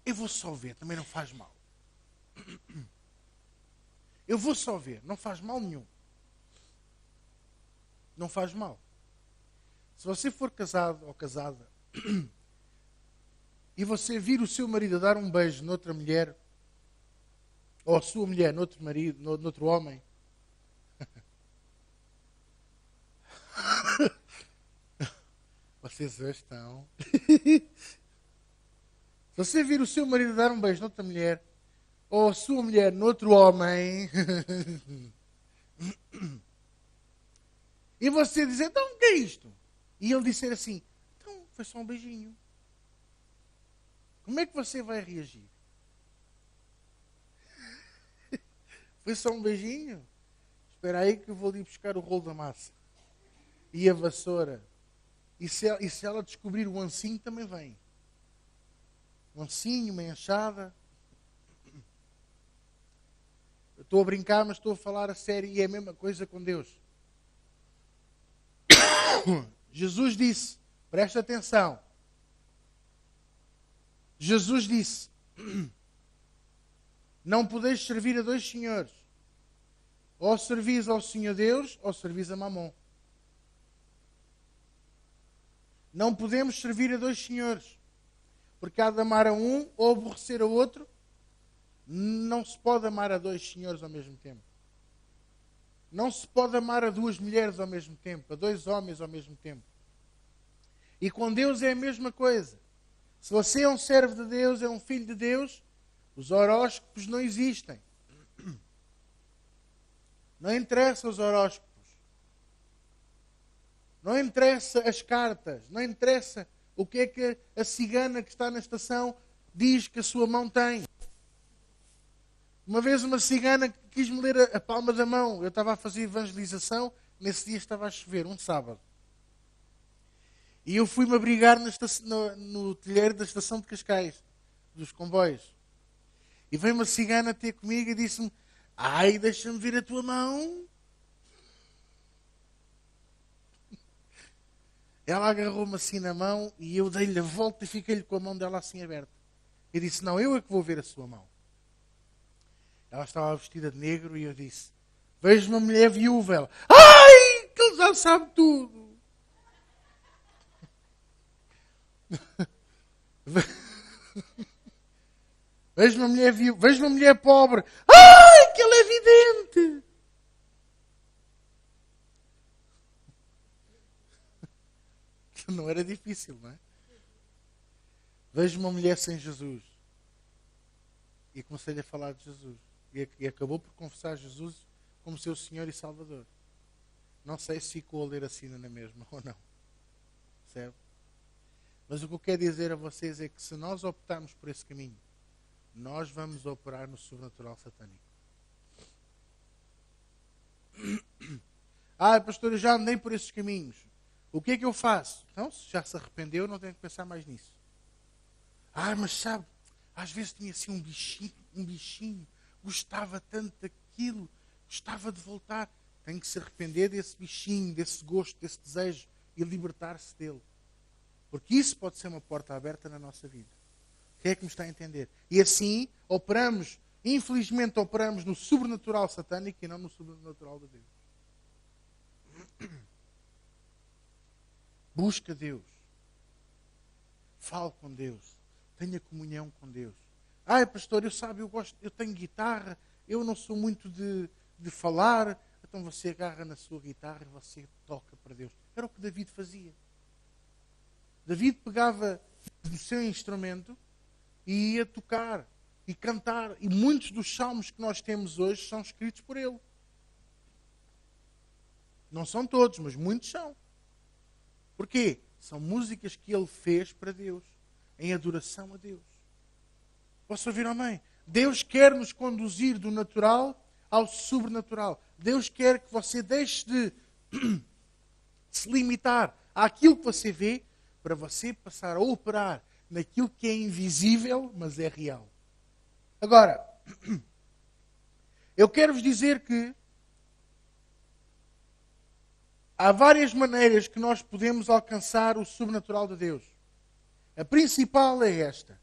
Speaker 1: Eu vou só ver, também não faz mal. Eu vou só ver, não faz mal nenhum. Não faz mal. Se você for casado ou casada e você vir o seu marido a dar um beijo noutra mulher, ou a sua mulher noutro marido, noutro homem, vocês hoje estão. Se você vir o seu marido a dar um beijo noutra mulher, ou a sua mulher noutro homem, e você dizer, então o que é isto? E ele disser assim, então foi só um beijinho. Como é que você vai reagir? Foi só um beijinho? Espera aí que eu vou ali buscar o rolo da massa. E a vassoura. E se ela descobrir o ancinho, também vem. Um ancinho, uma enxada. Eu estou a brincar, mas estou a falar a sério e é a mesma coisa com Deus. Jesus disse, presta atenção. Jesus disse, não podeis servir a dois senhores. Ou servis ao Senhor Deus, ou servis a Mamon. Não podemos servir a dois senhores. Porque há de amar a um ou aborrecer a outro. Não se pode amar a dois senhores ao mesmo tempo. Não se pode amar a duas mulheres ao mesmo tempo, a dois homens ao mesmo tempo. E com Deus é a mesma coisa. Se você é um servo de Deus, é um filho de Deus, os horóscopos não existem. Não interessa os horóscopos. Não interessa as cartas. Não interessa o que é que a cigana que está na estação diz que a sua mão tem. Uma vez uma cigana quis-me ler a palma da mão. Eu estava a fazer evangelização. Nesse dia estava a chover, um sábado. E eu fui-me abrigar no telheiro da estação de Cascais, dos comboios. E veio uma cigana ter comigo e disse-me, ai, deixa-me ver a tua mão. Ela agarrou-me assim na mão e eu dei-lhe a volta e fiquei-lhe com a mão dela assim aberta. Eu disse, não, eu é que vou ver a sua mão. Ela estava vestida de negro e eu disse, vejo uma mulher viúva. Ela, ai, que ele já sabe tudo. Vejo uma mulher viúva, vejo uma mulher pobre. Ai, que ele é vidente. Não era difícil, não é? Vejo uma mulher sem Jesus. E comecei-lhe a falar de Jesus. E acabou por confessar Jesus como seu Senhor e Salvador. Não sei se ficou a ler assim na mesma ou não. Percebe? Mas o que eu quero dizer a vocês é que se nós optarmos por esse caminho, nós vamos operar no sobrenatural satânico. Ah, pastor, eu já andei por esses caminhos. O que é que eu faço? Então, se já se arrependeu, não tem que pensar mais nisso. Ah, mas sabe, às vezes tinha assim um bichinho, gostava tanto daquilo, gostava de voltar. Tem que se arrepender desse bichinho, desse gosto, desse desejo e libertar-se dele. Porque isso pode ser uma porta aberta na nossa vida. Quem é que me está a entender? E assim operamos, infelizmente operamos no sobrenatural satânico e não no sobrenatural de Deus. Busca Deus. Fale com Deus. Tenha comunhão com Deus. Ai, pastor, eu tenho guitarra, eu não sou muito de falar. Então você agarra na sua guitarra e você toca para Deus. Era o que David fazia. David pegava no seu instrumento e ia tocar e cantar. E muitos dos salmos que nós temos hoje são escritos por ele. Não são todos, mas muitos são. Porquê? São músicas que ele fez para Deus, em adoração a Deus. Posso ouvir amém? Deus quer nos conduzir do natural ao sobrenatural. Deus quer que você deixe de se limitar àquilo que você vê, para você passar a operar naquilo que é invisível, mas é real. Agora, eu quero vos dizer que há várias maneiras que nós podemos alcançar o sobrenatural de Deus. A principal é esta.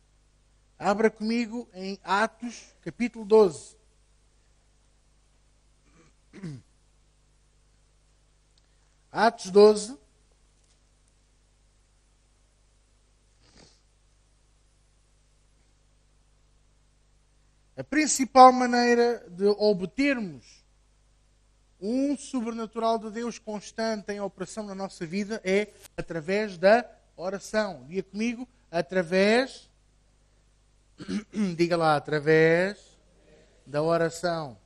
Speaker 1: Abra comigo em Atos, capítulo 12. Atos 12. A principal maneira de obtermos um sobrenatural de Deus constante em operação na nossa vida é através da oração. Diga comigo, através, diga lá, através da oração.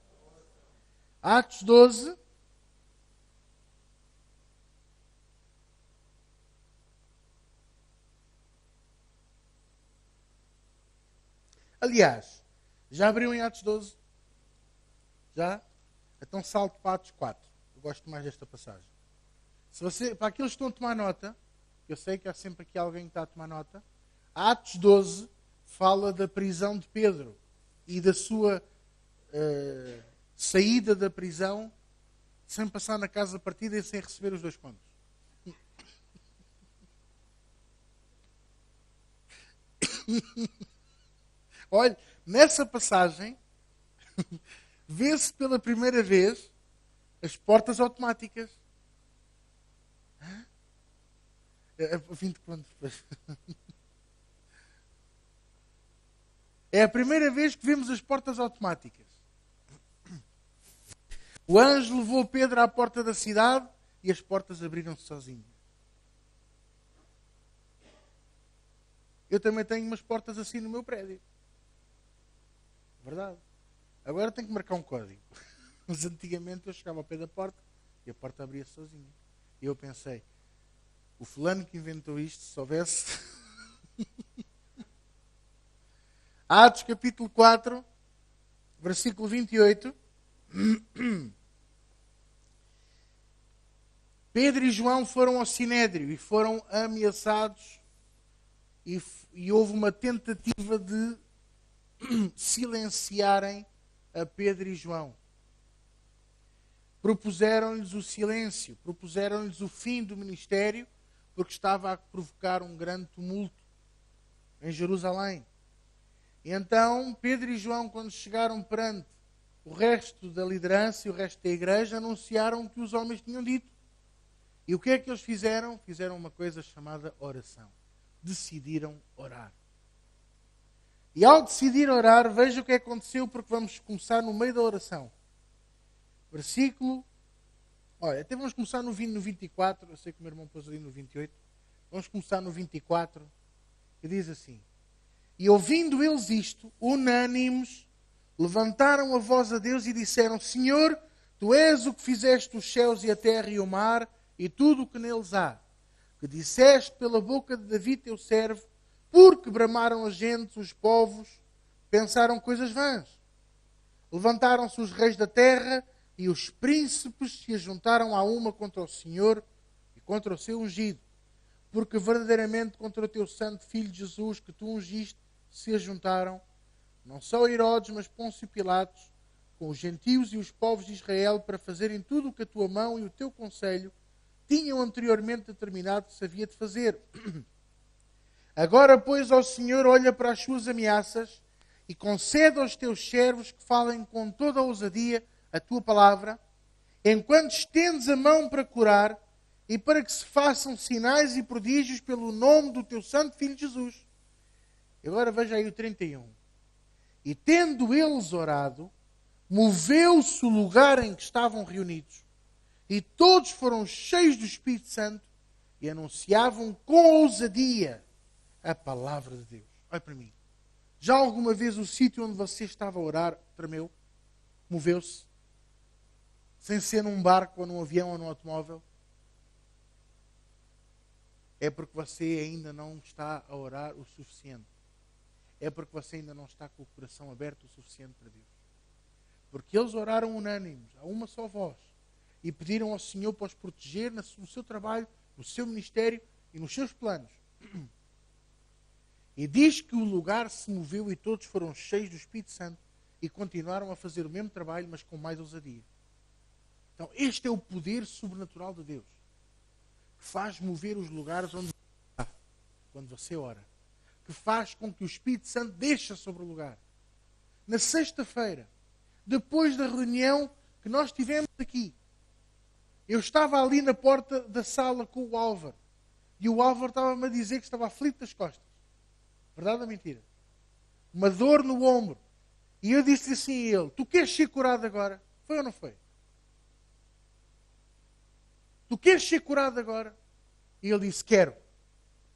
Speaker 1: Atos 12. Aliás, já abriu em Atos 12? Já? Então salto para Atos 4. Eu gosto mais desta passagem. Para aqueles que estão a tomar nota, eu sei que há sempre aqui alguém que está a tomar nota, Atos 12 fala da prisão de Pedro e da sua saída da prisão sem passar na casa partida e sem receber os 2 contos. Olha, nessa passagem vê-se pela primeira vez as portas automáticas. É a primeira vez que vemos as portas automáticas. O anjo levou Pedro à porta da cidade e as portas abriram-se sozinhas. Eu também tenho umas portas assim no meu prédio. Verdade. Agora tenho que marcar um código. Mas antigamente eu chegava ao pé da porta e a porta abria-se sozinha. E eu pensei, o fulano que inventou isto, se soubesse... Atos capítulo 4, versículo 28. Pedro e João foram ao Sinédrio e foram ameaçados e houve uma tentativa de silenciarem a Pedro e João. Propuseram-lhes o silêncio, propuseram-lhes o fim do ministério, porque estava a provocar um grande tumulto em Jerusalém. E então Pedro e João, quando chegaram perante o resto da liderança e o resto da igreja, anunciaram o que os homens tinham dito. E o que é que eles fizeram? Fizeram uma coisa chamada oração. Decidiram orar. E ao decidir orar, veja o que aconteceu, porque vamos começar no meio da oração. Versículo... Olha, até vamos começar no 24. Eu sei que o meu irmão pôs ali no 28. Vamos começar no 24. E diz assim: E ouvindo eles isto, unânimes, levantaram a voz a Deus e disseram: Senhor, Tu és o que fizeste os céus e a terra e o mar e tudo o que neles há. Que disseste pela boca de Davi teu servo, porque bramaram as gentes, os povos, pensaram coisas vãs. Levantaram-se os reis da terra e os príncipes se ajuntaram a uma contra o Senhor e contra o seu ungido. Porque verdadeiramente contra o teu santo filho Jesus, que tu ungiste, se ajuntaram, não só Herodes, mas Pôncio Pilatos, com os gentios e os povos de Israel, para fazerem tudo o que a tua mão e o teu conselho tinham anteriormente determinado que se havia de fazer. Agora, pois, ó Senhor, olha para as suas ameaças e concede aos teus servos que falem com toda a ousadia a tua palavra, enquanto estendes a mão para curar e para que se façam sinais e prodígios pelo nome do teu santo filho Jesus. Agora veja aí o 31. E tendo eles orado, moveu-se o lugar em que estavam reunidos, e todos foram cheios do Espírito Santo e anunciavam com ousadia a palavra de Deus. Olha para mim. Já alguma vez o sítio onde você estava a orar tremeu? Moveu-se? Sem ser num barco, ou num avião, ou num automóvel? É porque você ainda não está a orar o suficiente. É porque você ainda não está com o coração aberto o suficiente para Deus. Porque eles oraram unânimes, a uma só voz, e pediram ao Senhor para os proteger no seu trabalho, no seu ministério e nos seus planos. E diz que o lugar se moveu e todos foram cheios do Espírito Santo e continuaram a fazer o mesmo trabalho, mas com mais ousadia. Então, este é o poder sobrenatural de Deus, que faz mover os lugares onde você está, quando você ora, que faz com que o Espírito Santo deixe sobre o lugar. Na sexta-feira, depois da reunião que nós tivemos aqui, eu estava ali na porta da sala com o Álvaro, e o Álvaro estava-me a dizer que estava aflito das costas. Verdade ou mentira? Uma dor no ombro. E eu disse assim a ele: tu queres ser curado agora? Foi ou não foi? Tu queres ser curado agora? E ele disse: quero.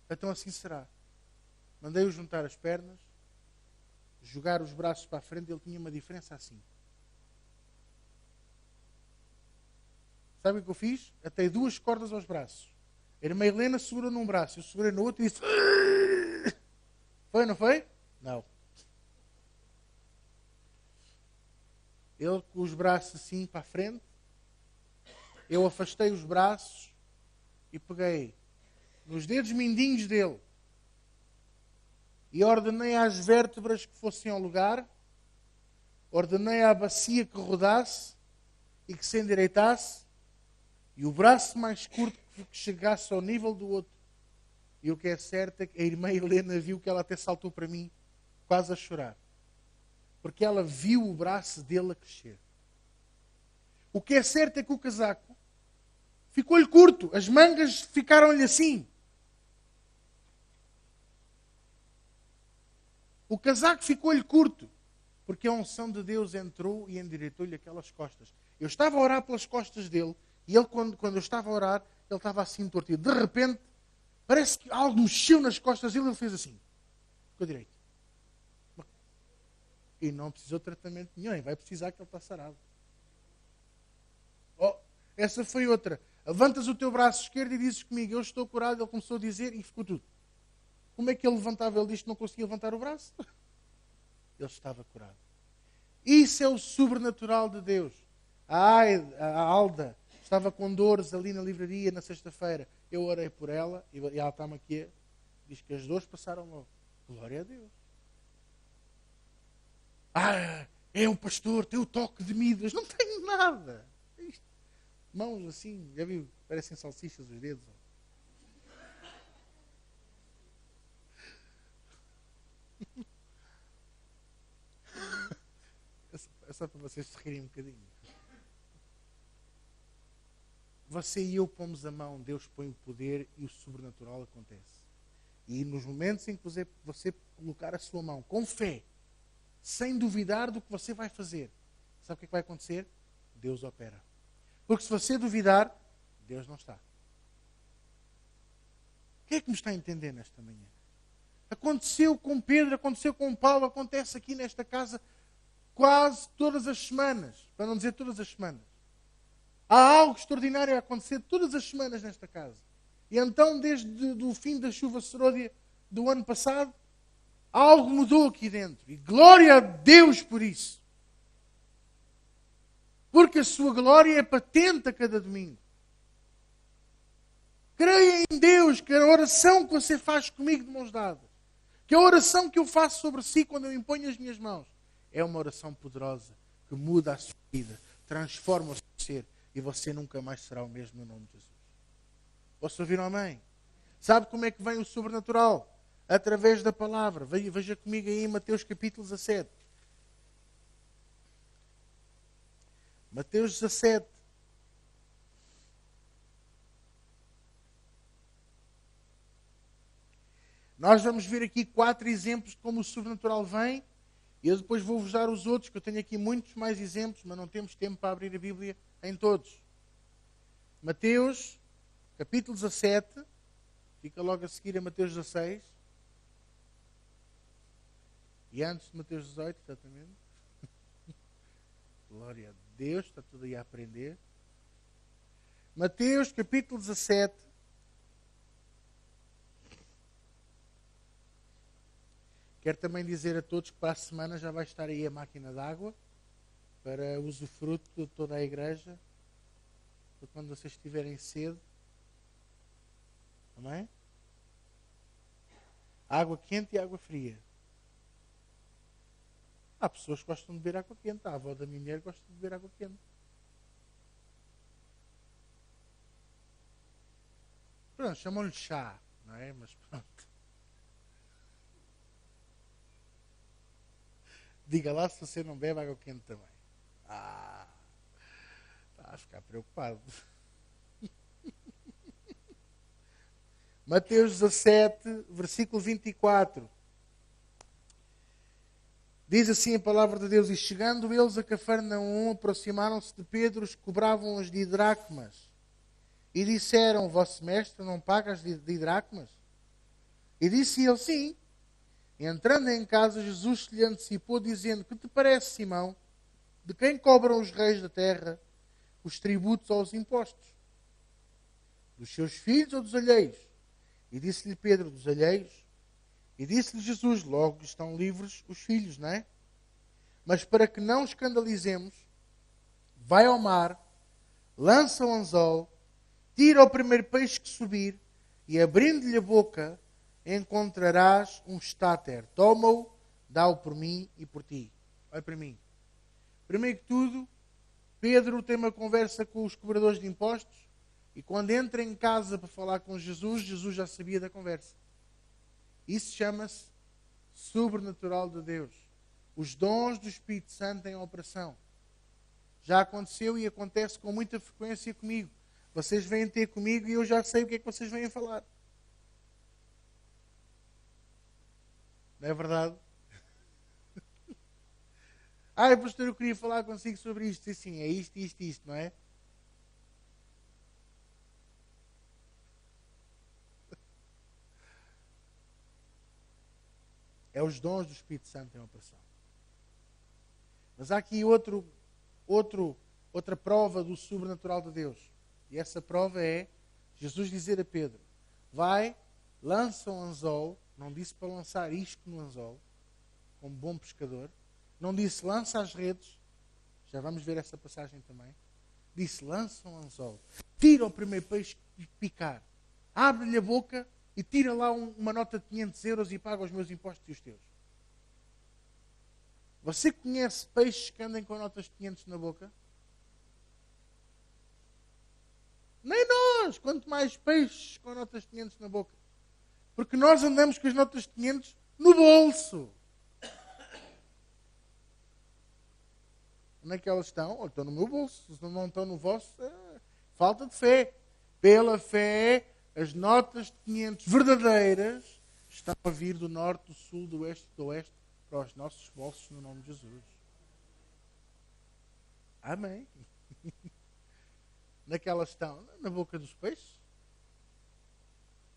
Speaker 1: Então assim será. Mandei-o juntar as pernas, jogar os braços para a frente. Ele tinha uma diferença assim. Sabe o que eu fiz? Atei 2 cordas aos braços. A irmã Helena segurou num braço, eu segurei no outro e disse: foi ou não foi? Não. Ele com os braços assim para a frente, eu afastei os braços e peguei nos dedos mindinhos dele e ordenei às vértebras que fossem ao lugar, ordenei à bacia que rodasse e que se endireitasse, e o braço mais curto que chegasse ao nível do outro. E o que é certo é que a irmã Helena viu que ela até saltou para mim, quase a chorar. Porque ela viu o braço dele a crescer. O que é certo é que o casaco ficou-lhe curto. As mangas ficaram-lhe assim. O casaco ficou-lhe curto. Porque a unção de Deus entrou e endireitou-lhe aquelas costas. Eu estava a orar pelas costas dele. E ele, quando eu estava a orar, ele estava assim torto. E de repente, parece que algo mexeu nas costas dele e ele fez assim. Ficou direito. E não precisou de tratamento nenhum. Vai precisar que ele está sarado. Oh, essa foi outra. Levantas o teu braço esquerdo e dizes comigo: eu estou curado. Ele começou a dizer e ficou tudo. Como é que ele levantava? Ele disse que não conseguia levantar o braço. Ele estava curado. Isso é o sobrenatural de Deus. A Alda estava com dores ali na livraria na sexta-feira. Eu orei por ela e ela está-me aqui. Diz que as dores passaram logo. Glória a Deus. É um pastor, tem o toque de Midas. Não tenho nada. Mãos assim, já viu? Parecem salsichas os dedos. só para vocês se rirem um bocadinho. Você e eu pomos a mão, Deus põe o poder e o sobrenatural acontece. E nos momentos em que você colocar a sua mão com fé, sem duvidar do que você vai fazer, sabe o que é que vai acontecer? Deus opera. Porque se você duvidar, Deus não está. Quem é que me está a entender nesta manhã? Aconteceu com Pedro, aconteceu com Paulo, acontece aqui nesta casa quase todas as semanas, para não dizer todas as semanas. Há algo extraordinário a acontecer todas as semanas nesta casa. E então, desde o fim da chuva serôdia do ano passado, algo mudou aqui dentro. E glória a Deus por isso. Porque a sua glória é patente a cada domingo. Creia em Deus que a oração que você faz comigo de mãos dadas, que a oração que eu faço sobre si quando eu imponho as minhas mãos, é uma oração poderosa que muda a sua vida, transforma o seu ser e você nunca mais será o mesmo no nome de Jesus. Posso ouvir um amém? Sabe como é que vem o sobrenatural? Através da palavra. Veja comigo aí em Mateus capítulo 17. Mateus 17. Nós vamos ver aqui 4 exemplos de como o sobrenatural vem. E eu depois vou-vos dar os outros, que eu tenho aqui muitos mais exemplos, mas não temos tempo para abrir a Bíblia em todos. Mateus, capítulo 17, fica logo a seguir a Mateus 16. E antes de Mateus 18, exatamente. Glória a Deus, está tudo aí a aprender. Mateus, capítulo 17. Quero também dizer a todos que para a semana já vai estar aí a máquina de água para usufruto de toda a igreja, para quando vocês tiverem sede. Amém? Água quente e água fria. Há pessoas que gostam de beber água quente. A avó da minha mulher gosta de beber água quente. Pronto, chamam-lhe chá, não é? Mas pronto. Diga lá se você não bebe água quente também. Está a ficar preocupado. Mateus 17, versículo 24. Diz assim a palavra de Deus: E chegando eles a Cafarnaum, aproximaram-se de Pedro os que cobravam as didracmas. E disseram: Vosso mestre não paga as didracmas? E disse ele: Sim. Entrando em casa, Jesus lhe antecipou, dizendo: Que te parece, Simão? De quem cobram os reis da terra os tributos ou os impostos? Dos seus filhos ou dos alheios? E disse-lhe Pedro: Dos alheios. E disse-lhe Jesus: Logo estão livres os filhos, não é? Mas para que não escandalizemos, vai ao mar, lança o anzol, tira o primeiro peixe que subir, e abrindo-lhe a boca, encontrarás um estáter. Toma-o, dá-o por mim e por ti. Olha para mim. Primeiro que tudo, Pedro tem uma conversa com os cobradores de impostos e quando entra em casa para falar com Jesus, Jesus já sabia da conversa. Isso chama-se sobrenatural de Deus. Os dons do Espírito Santo em operação. Já aconteceu e acontece com muita frequência comigo. Vocês vêm ter comigo e eu já sei o que é que vocês vêm falar. Não é verdade? Pastor, eu queria falar consigo sobre isto. E sim, é isto, isto, isto, não é? É os dons do Espírito Santo em operação. Mas há aqui outra prova do sobrenatural de Deus. E essa prova é Jesus dizer a Pedro: vai, lança um anzol. Não disse para lançar isco no anzol, como bom pescador. Não disse lança as redes. Já vamos ver essa passagem também. Disse lança um anzol. Tira o primeiro peixe que picar. Abre-lhe a boca e tira lá uma nota de 500 euros e paga os meus impostos e os teus. Você conhece peixes que andem com notas de 500 na boca? Nem nós! Quanto mais peixes com notas de 500 na boca. Porque nós andamos com as notas de 500 no bolso. Onde é que elas estão? Olha, estão no meu bolso. Se não estão no vosso, falta de fé. Pela fé, as notas de 500 verdadeiras estão a vir do norte, do sul, do oeste e do oeste para os nossos bolsos no nome de Jesus. Amém. Naquelas estão, na boca dos peixes.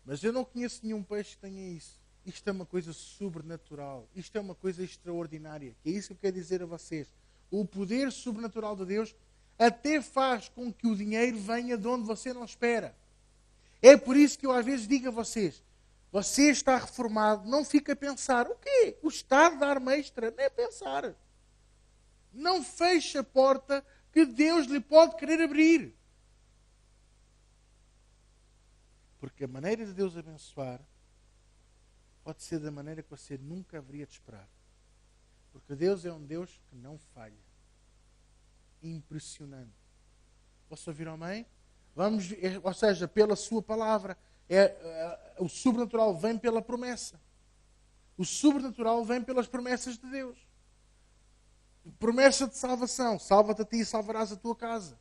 Speaker 1: Mas eu não conheço nenhum peixe que tenha isso. Isto é uma coisa sobrenatural. Isto é uma coisa extraordinária. Que é isso que eu quero dizer a vocês. O poder sobrenatural de Deus até faz com que o dinheiro venha de onde você não espera. É por isso que eu às vezes digo a vocês, você está reformado, não fica a pensar, o quê? O Estado da arma extra? Nem é pensar. Não feche a porta que Deus lhe pode querer abrir. Porque a maneira de Deus abençoar pode ser da maneira que você nunca haveria de esperar. Porque Deus é um Deus que não falha. Impressionante. Posso ouvir amém? Vamos, ou seja, pela sua palavra. O sobrenatural vem pela promessa. O sobrenatural vem pelas promessas de Deus. Promessa de salvação. Salva-te a ti e salvarás a tua casa.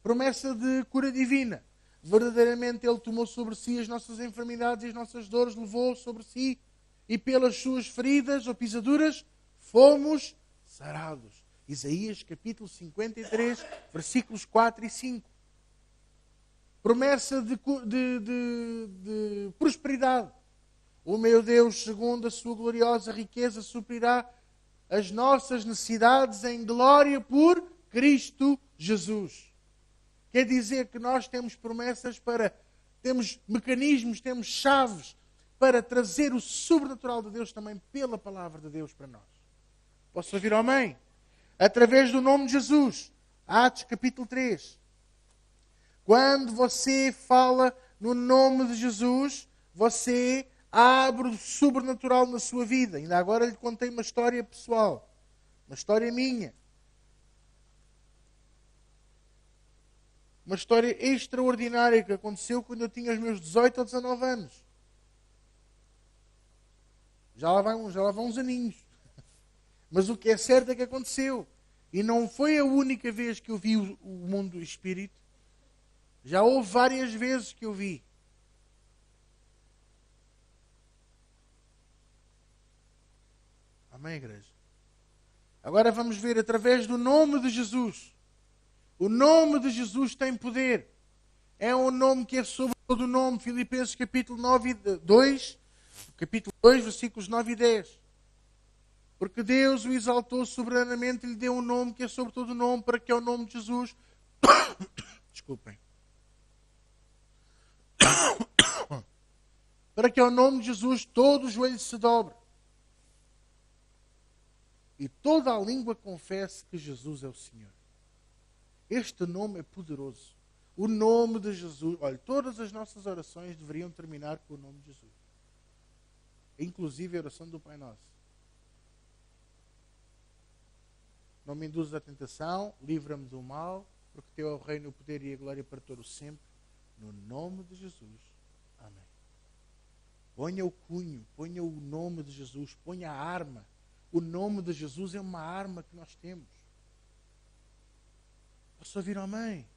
Speaker 1: Promessa de cura divina. Verdadeiramente Ele tomou sobre si as nossas enfermidades e as nossas dores, levou sobre si. E pelas suas feridas ou pisaduras, fomos sarados. Isaías capítulo 53, versículos 4 e 5. Promessa de prosperidade. O meu Deus, segundo a sua gloriosa riqueza, suprirá as nossas necessidades em glória por Cristo Jesus. Quer dizer que nós temos promessas temos mecanismos, temos chaves para trazer o sobrenatural de Deus também pela palavra de Deus para nós. Posso ouvir amém? Através do nome de Jesus. Atos capítulo 3. Quando você fala no nome de Jesus, você abre o sobrenatural na sua vida. Ainda agora lhe contei uma história pessoal. Uma história minha. Uma história extraordinária que aconteceu quando eu tinha os meus 18 ou 19 anos. Já lá vão uns aninhos. Mas o que é certo é que aconteceu. E não foi a única vez que eu vi o mundo do Espírito. Já houve várias vezes que eu vi. Amém, igreja? Agora vamos ver através do nome de Jesus. O nome de Jesus tem poder. É um nome que é sobre todo o nome. Filipenses capítulo 2, versículos 9 e 10. Porque Deus o exaltou soberanamente e lhe deu um nome que é sobre todo o nome, para que ao nome de Jesus... Desculpem. Para que ao nome de Jesus todo o joelho se dobre. E toda a língua confesse que Jesus é o Senhor. Este nome é poderoso. O nome de Jesus. Olha, todas as nossas orações deveriam terminar com o nome de Jesus. Inclusive a oração do Pai Nosso. Não me induzas à tentação, livra-me do mal, porque teu é o reino, o poder e a glória para todo sempre. No nome de Jesus. Amém. Ponha o cunho, ponha o nome de Jesus, ponha a arma. O nome de Jesus é uma arma que nós temos. Posso ouvir amém?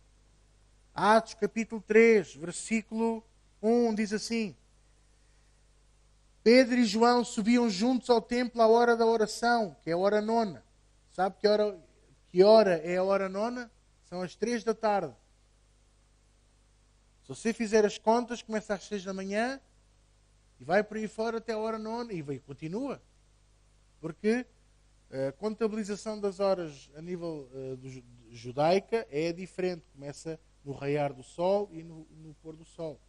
Speaker 1: Atos capítulo 3, versículo 1, diz assim: Pedro e João subiam juntos ao templo à hora da oração, que é a hora nona. Sabe que hora é a hora nona? São as 3 da tarde. Se você fizer as contas, começa às 6 da manhã e vai por aí fora até a hora nona e continua. Porque a contabilização das horas a nível judaica é diferente. Começa no raiar do sol e no pôr do sol.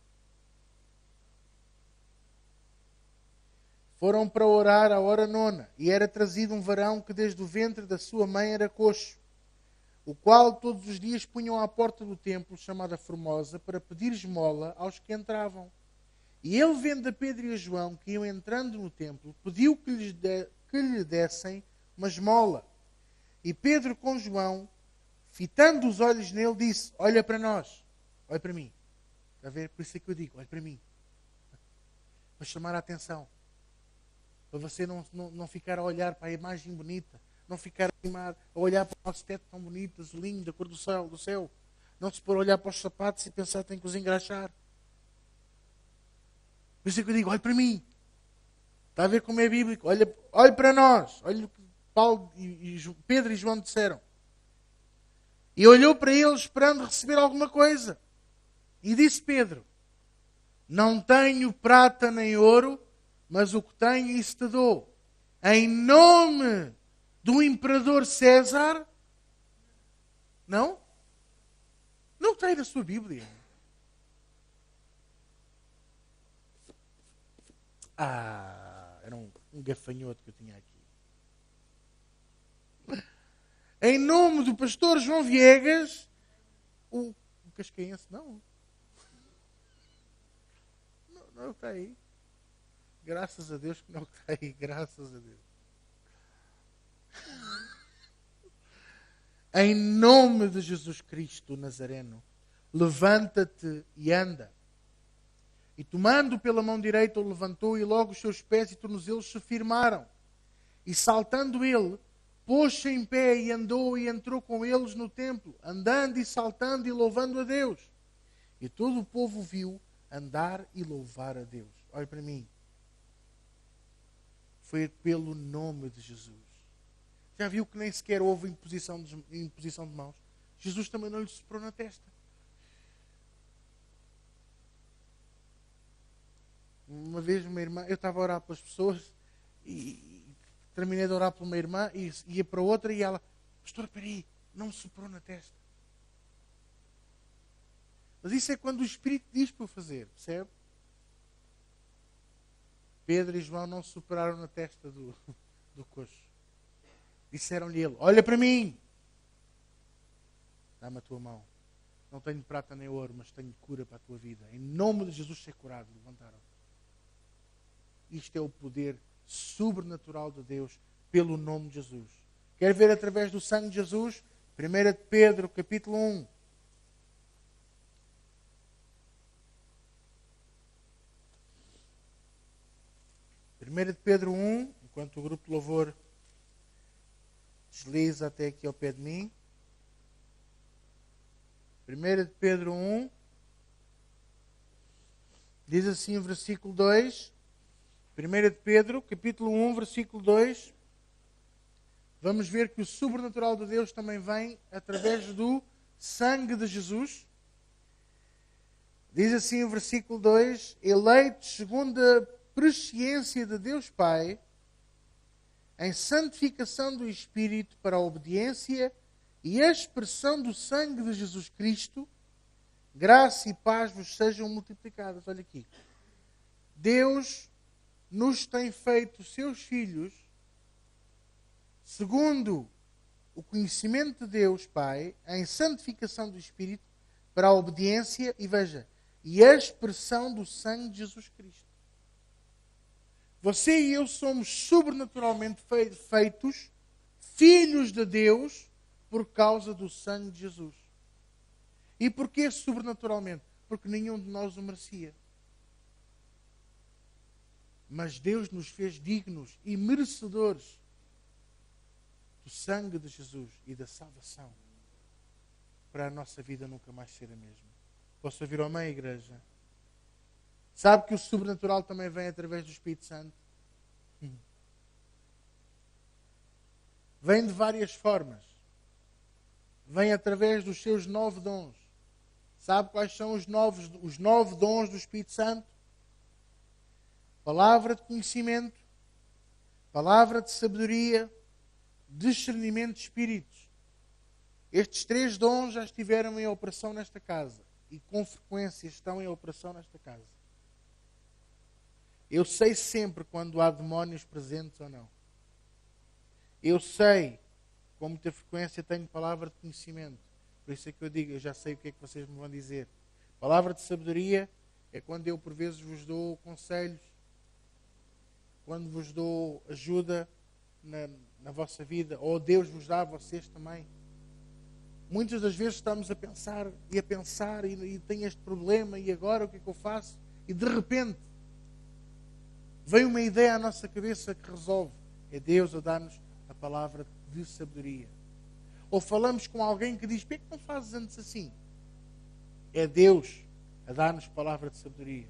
Speaker 1: Foram para orar à hora nona, e era trazido um varão que desde o ventre da sua mãe era coxo, o qual todos os dias punham à porta do templo, chamada Formosa, para pedir esmola aos que entravam. E ele, vendo a Pedro e a João, que iam entrando no templo, pediu que lhe dessem uma esmola. E Pedro com João, fitando os olhos nele, disse: olha para nós, olha para mim. Está a ver? Por isso é que eu digo, olha para mim. Para chamar a atenção. Para você não ficar a olhar para a imagem bonita, Não ficar animado a olhar para o nosso teto tão bonito, azulinho, da cor do céu. Não se pôr a olhar para os sapatos e pensar que tem que os engraxar. Por isso é que eu digo, olhe para mim. Está a ver como é bíblico? Olhe para nós. Olhe o que Paulo Pedro e João disseram. E olhou para eles esperando receber alguma coisa. E disse Pedro, não tenho prata nem ouro, mas o que tenho isso te dou. Em nome do imperador César. Não? Não está aí na sua Bíblia. Era um gafanhoto que eu tinha aqui. Em nome do pastor João Viegas, o cascaense, não está aí. Graças a Deus que não está aí. Graças a Deus. Em nome de Jesus Cristo Nazareno, levanta-te e anda. E tomando pela mão direita o levantou, e logo os seus pés e tornozelos se firmaram. E saltando ele, pôs-se em pé e andou e entrou com eles no templo, andando e saltando e louvando a Deus. E todo o povo viu andar e louvar a Deus. Olha para mim. Foi pelo nome de Jesus. Já viu que nem sequer houve imposição de mãos? Jesus também não lhe soprou na testa. Uma vez uma irmã, eu estava a orar pelas pessoas e terminei de orar por uma irmã e ia para outra e ela, pastor, peraí, não me soprou na testa. Mas isso é quando o Espírito diz para eu fazer, percebe? Pedro e João não sopraram na testa do coxo. Disseram-lhe ele, olha para mim. Dá-me a tua mão. Não tenho prata nem ouro, mas tenho cura para a tua vida. Em nome de Jesus ser curado. Levantaram. Isto é o poder sobrenatural de Deus pelo nome de Jesus. Quer ver através do sangue de Jesus? 1 Pedro, capítulo 1. Primeira de Pedro 1, enquanto o grupo de louvor desliza até aqui ao pé de mim. 1 de Pedro 1, diz assim o versículo 2. 1 de Pedro, capítulo 1, versículo 2. Vamos ver que o sobrenatural de Deus também vem através do sangue de Jesus. Diz assim o versículo 2: eleitos segundo a presciência de Deus Pai, em santificação do Espírito para a obediência e a expressão do sangue de Jesus Cristo, graça e paz vos sejam multiplicadas. Olha aqui. Deus nos tem feito seus filhos segundo o conhecimento de Deus Pai, em santificação do Espírito para a obediência e, veja, e a expressão do sangue de Jesus Cristo. Você e eu somos sobrenaturalmente feitos filhos de Deus por causa do sangue de Jesus. E porquê sobrenaturalmente? Porque nenhum de nós o merecia. Mas Deus nos fez dignos e merecedores do sangue de Jesus e da salvação, para a nossa vida nunca mais ser a mesma. Posso ouvir amém, igreja? Sabe que o sobrenatural também vem através do Espírito Santo? Vem de várias formas. Vem através dos seus 9 dons. Sabe quais são os 9 dons do Espírito Santo? Palavra de conhecimento, palavra de sabedoria, discernimento de espíritos. Estes 3 dons já estiveram em operação nesta casa e com frequência estão em operação nesta casa. Eu sei sempre quando há demónios presentes ou não. Eu sei, com muita frequência tenho palavra de conhecimento. Por isso é que eu digo, eu já sei o que é que vocês me vão dizer. Palavra de sabedoria é quando eu por vezes vos dou conselhos, quando vos dou ajuda na vossa vida, ou Deus vos dá a vocês também. Muitas das vezes estamos a pensar e tenho este problema e agora o que é que eu faço? E de repente vem uma ideia à nossa cabeça que resolve. É Deus a dar-nos a palavra de sabedoria. Ou falamos com alguém que diz: por que não fazes antes assim? É Deus a dar-nos palavra de sabedoria.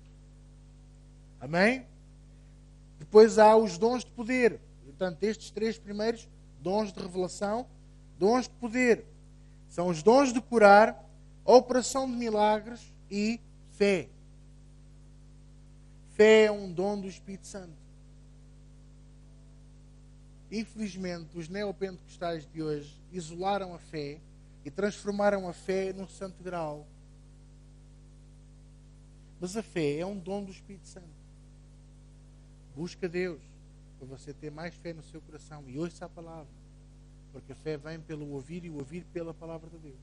Speaker 1: Amém? Depois há os dons de poder. Portanto, estes 3 primeiros, dons de revelação, dons de poder, são os dons de curar, operação de milagres e fé. Fé é um dom do Espírito Santo. Infelizmente, os neopentecostais de hoje isolaram a fé e transformaram a fé num santo grau. Mas a fé é um dom do Espírito Santo. Busca Deus para você ter mais fé no seu coração e ouça a palavra. Porque a fé vem pelo ouvir e o ouvir pela palavra de Deus.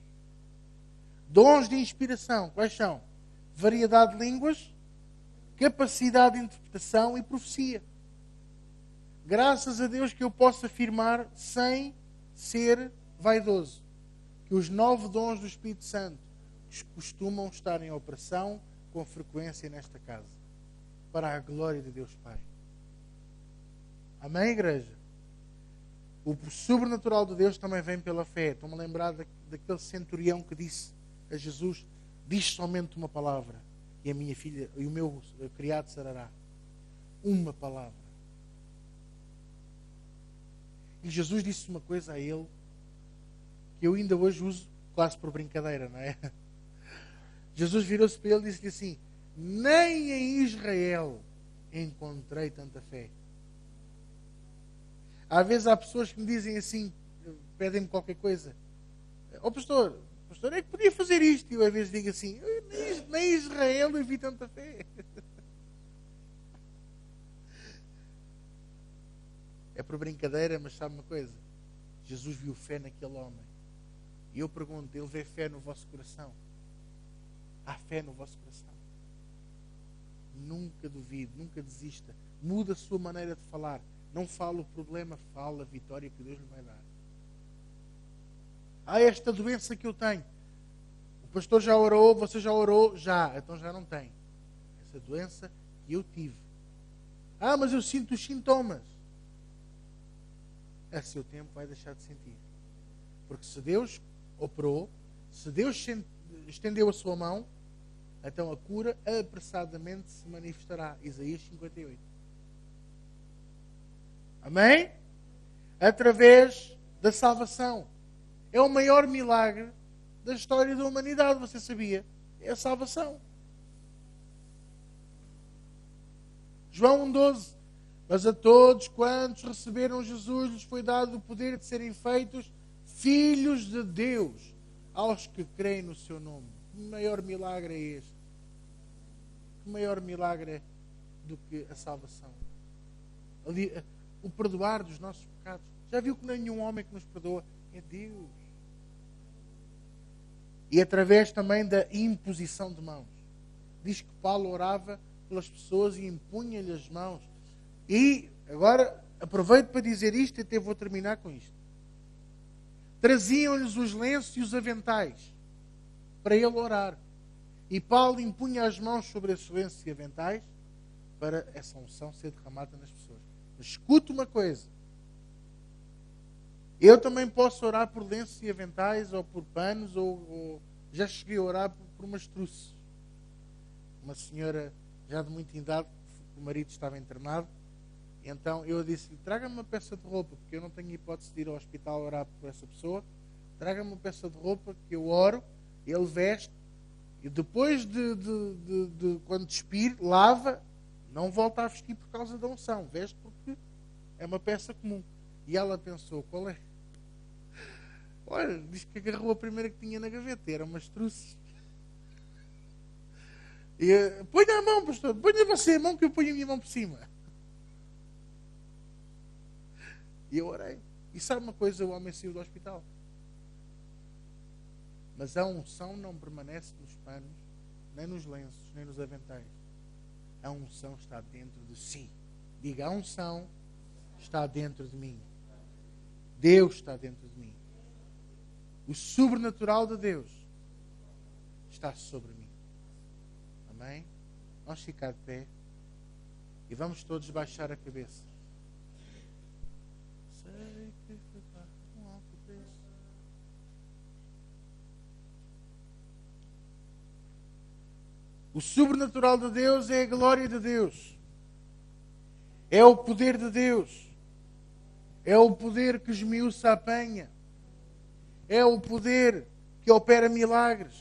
Speaker 1: Dons de inspiração, quais são? Variedade de línguas, capacidade de interpretação e profecia. Graças a Deus que eu posso afirmar, sem ser vaidoso, que os 9 dons do Espírito Santo costumam estar em operação com frequência nesta casa, para a glória de Deus Pai. Amém, igreja? O sobrenatural de Deus também vem pela fé. Estou-me a lembrar daquele centurião que disse a Jesus: diz somente uma palavra e a minha filha e o meu criado sarará. Uma palavra. E Jesus disse uma coisa a ele que eu ainda hoje uso quase por brincadeira, não é? Jesus virou-se para ele e disse-lhe assim: nem em Israel encontrei tanta fé. Às vezes há pessoas que me dizem assim, pedem-me qualquer coisa: ó pastor, é que podia fazer isto. E eu às vezes digo assim: nem em Israel eu vi tanta fé. É por brincadeira, mas sabe uma coisa? Jesus viu fé naquele homem. E eu pergunto: ele vê fé no vosso coração? Há fé no vosso coração? Nunca duvide, nunca desista. Muda a sua maneira de falar. Não fala o problema, fala a vitória que Deus lhe vai dar. Esta doença que eu tenho. O pastor já orou, você já orou? Já. Então já não tem. Essa doença que eu tive. Mas eu sinto os sintomas. A seu tempo vai deixar de sentir. Porque se Deus operou, se Deus estendeu a sua mão, então a cura apressadamente se manifestará. Isaías 58. Amém? Através da salvação. É o maior milagre da história da humanidade, você sabia? É a salvação. João 1,12. Mas a todos quantos receberam Jesus lhes foi dado o poder de serem feitos filhos de Deus, aos que creem no seu nome. Que maior milagre é este? Que maior milagre é do que a salvação? O perdoar dos nossos pecados. Já viu que nenhum homem que nos perdoa é Deus? E através também da imposição de mãos. Diz que Paulo orava pelas pessoas e impunha-lhe as mãos. E agora aproveito para dizer isto e até vou terminar com isto. Traziam-lhes os lenços e os aventais para ele orar. E Paulo impunha as mãos sobre esses lenços e aventais para essa unção ser derramada nas pessoas. Mas escuta uma coisa. Eu também posso orar por lenços e aventais, ou por panos, ou já cheguei a orar por umas truças. Uma senhora já de muita idade, o marido estava internado. Então eu disse-lhe: traga-me uma peça de roupa, porque eu não tenho hipótese de ir ao hospital orar por essa pessoa. Traga-me uma peça de roupa que eu oro, ele veste, e depois de quando despir, lava, não volta a vestir por causa da unção, veste porque é uma peça comum. E ela pensou: qual é? Olha, diz que agarrou a primeira que tinha na gaveta, eram umas truças. E, ponha a mão, pastor, ponha você a mão que eu ponho a minha mão por cima. E eu orei. E sabe uma coisa? O homem saiu do hospital. Mas a unção não permanece nos panos, nem nos lenços, nem nos aventais. A unção está dentro de si. Diga: a unção está dentro de mim. Deus está dentro de mim. O sobrenatural de Deus está sobre mim. Amém? Vamos ficar de pé e vamos todos baixar a cabeça. Sei que O sobrenatural de Deus é a glória de Deus. É o poder de Deus. É o poder que esmiuça a penha. É o poder que opera milagres.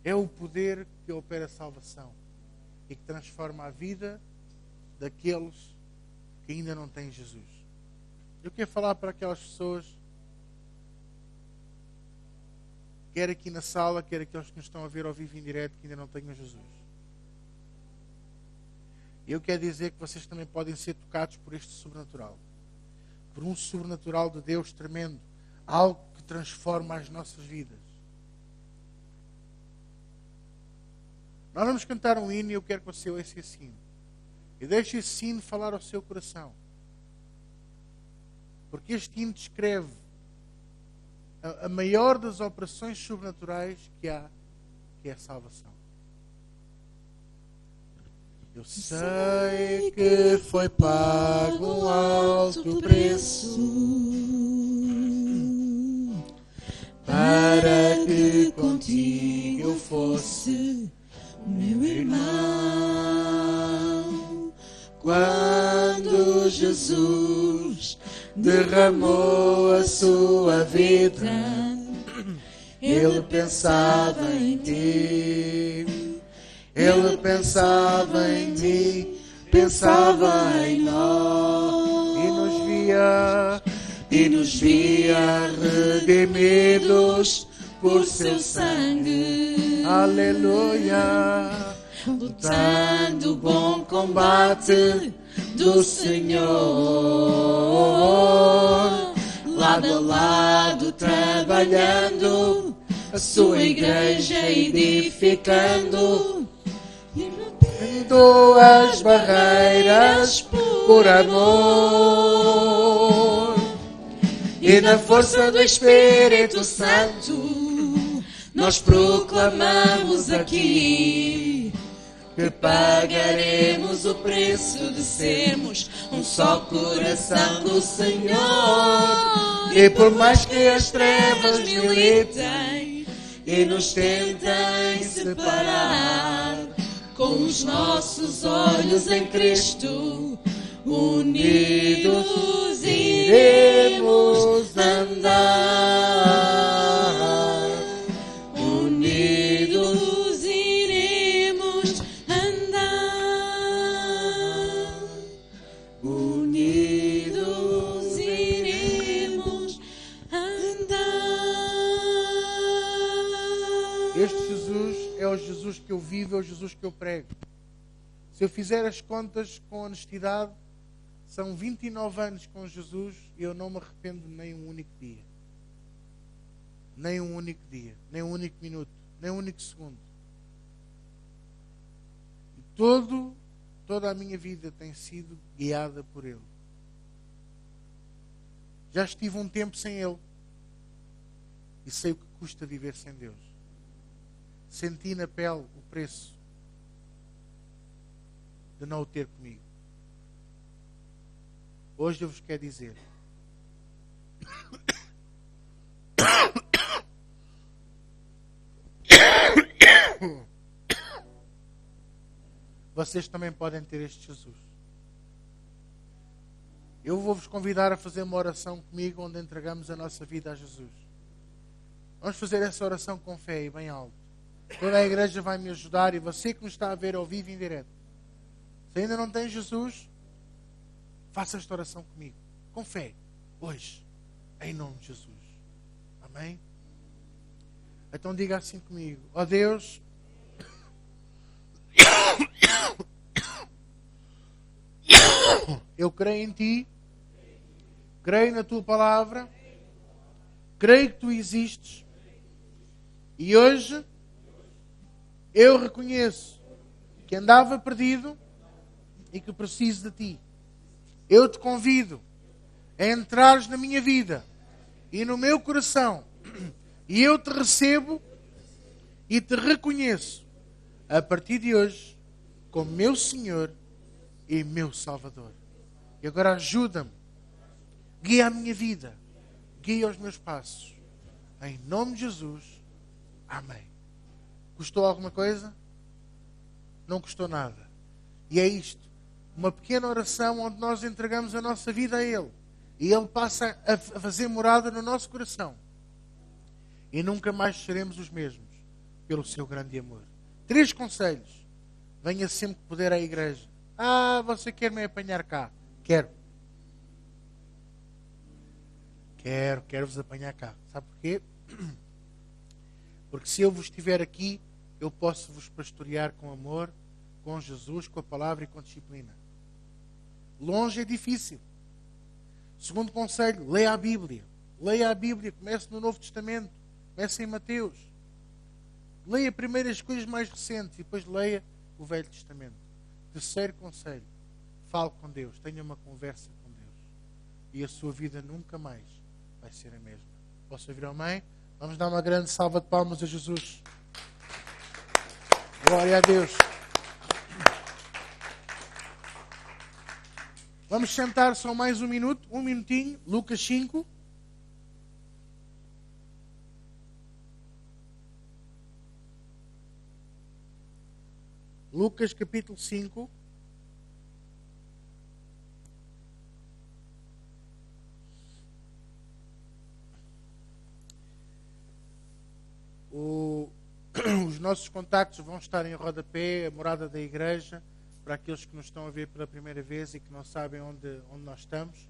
Speaker 1: É o poder que opera salvação. E que transforma a vida daqueles que ainda não têm Jesus. Eu quero falar para aquelas pessoas, quer aqui na sala, quer aqueles que nos estão a ver ao vivo em direto, que ainda não tenham Jesus. Eu quero dizer que vocês também podem ser tocados por este sobrenatural. Por um sobrenatural de Deus tremendo. Algo que transforma as nossas vidas. Nós vamos cantar um hino e eu quero que você ouça esse hino. E deixe esse hino falar ao seu coração. Porque este hino descreve a maior das operações sobrenaturais que há, que é a salvação. Eu sei que foi pago um alto preço para que contigo eu fosse meu irmão. Quando Jesus derramou a sua vida, Ele pensava em ti. Ele pensava em mim, pensava em nós e nos via redimidos por seu sangue. Aleluia! Lutando o bom combate do Senhor, lado a lado trabalhando a sua igreja, edificando as barreiras por amor. E na força do Espírito Santo nós proclamamos aqui que pagaremos o preço de sermos um só coração do Senhor. E por mais que as trevas militem e nos tentem separar, com os nossos olhos em Cristo, unidos iremos andar. Unidos iremos andar. Unidos iremos andar. Este Jesus é o Jesus que eu vivo, é o Jesus que eu prego. Se eu fizer as contas com honestidade, são 29 anos com Jesus e eu não me arrependo nem um único dia. Nem um único dia, nem um único minuto, nem um único segundo. E toda a minha vida tem sido guiada por Ele. Já estive um tempo sem Ele e sei o que custa viver sem Deus. Senti na pele o preço de não o ter comigo. Hoje eu vos quero dizer: vocês também podem ter este Jesus. Eu vou-vos convidar a fazer uma oração comigo onde entregamos a nossa vida a Jesus. Vamos fazer essa oração com fé e bem alto. Toda a igreja vai me ajudar e você que nos está a ver ao vivo e em direto, se ainda não tem Jesus, faça esta oração comigo, com fé, hoje, em nome de Jesus. Amém? Então diga assim comigo: ó Deus, eu creio em Ti, creio na Tua palavra, creio que Tu existes e hoje eu reconheço que andava perdido e que preciso de Ti. Eu te convido a entrares na minha vida e no meu coração e eu te recebo e te reconheço a partir de hoje como meu Senhor e meu Salvador. E agora ajuda-me, guia a minha vida, guia os meus passos. Em nome de Jesus. Amém. Custou alguma coisa? não custou nada. E é isto. Uma pequena oração onde nós entregamos a nossa vida a Ele. E Ele passa a fazer morada no nosso coração. E nunca mais seremos os mesmos pelo seu grande amor. 3 conselhos. Venha sempre que puder à igreja. Ah, você quer me apanhar cá? Quero. Quero-vos apanhar cá. Sabe porquê? Porque se eu vos estiver aqui, eu posso vos pastorear com amor, com Jesus, com a palavra e com disciplina. Longe é difícil. Segundo conselho, leia a Bíblia. Leia a Bíblia, comece no Novo Testamento. Comece em Mateus. Leia primeiro as coisas mais recentes e depois leia o Velho Testamento. Terceiro conselho, fale com Deus. Tenha uma conversa com Deus. E a sua vida nunca mais vai ser a mesma. Posso ouvir amém? Vamos dar uma grande salva de palmas a Jesus. Glória a Deus. Vamos sentar só mais um minutinho. Lucas 5. Lucas capítulo 5. Os nossos contactos vão estar em rodapé, a morada da igreja, para aqueles que nos estão a ver pela primeira vez e que não sabem onde nós estamos.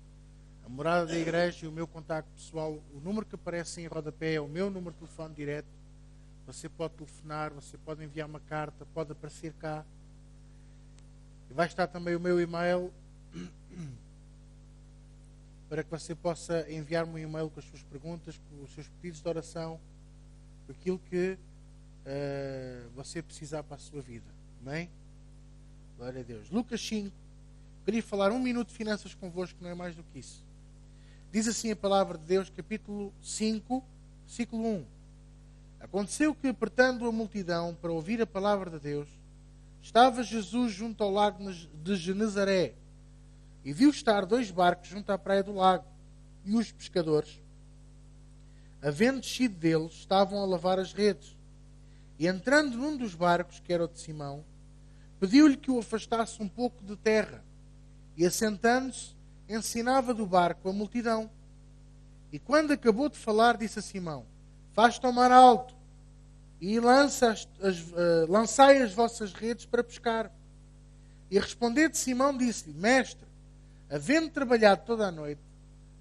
Speaker 1: A morada da igreja e o meu contacto pessoal, o número que aparece em rodapé é o meu número de telefone direto. Você pode telefonar, você pode enviar uma carta, pode aparecer cá. E vai estar também o meu e-mail para que você possa enviar-me um e-mail com as suas perguntas, com os seus pedidos de oração, com aquilo que você precisar para a sua vida. Amém? Glória a Deus. Lucas 5. Queria falar 1 minuto de finanças convosco, não é mais do que isso. Diz assim a palavra de Deus, capítulo 5, versículo 1. Aconteceu que, apertando a multidão para ouvir a palavra de Deus, estava Jesus junto ao lago de Genezaré e viu estar 2 barcos junto à praia do lago. E os pescadores, havendo descido deles, estavam a lavar as redes. E entrando num dos barcos, que era o de Simão, pediu-lhe que o afastasse um pouco de terra. E assentando-se, ensinava do barco a multidão. E quando acabou de falar, disse a Simão: faz-te ao mar alto e lançai as vossas redes para pescar. E respondendo Simão, disse-lhe: mestre, havendo trabalhado toda a noite,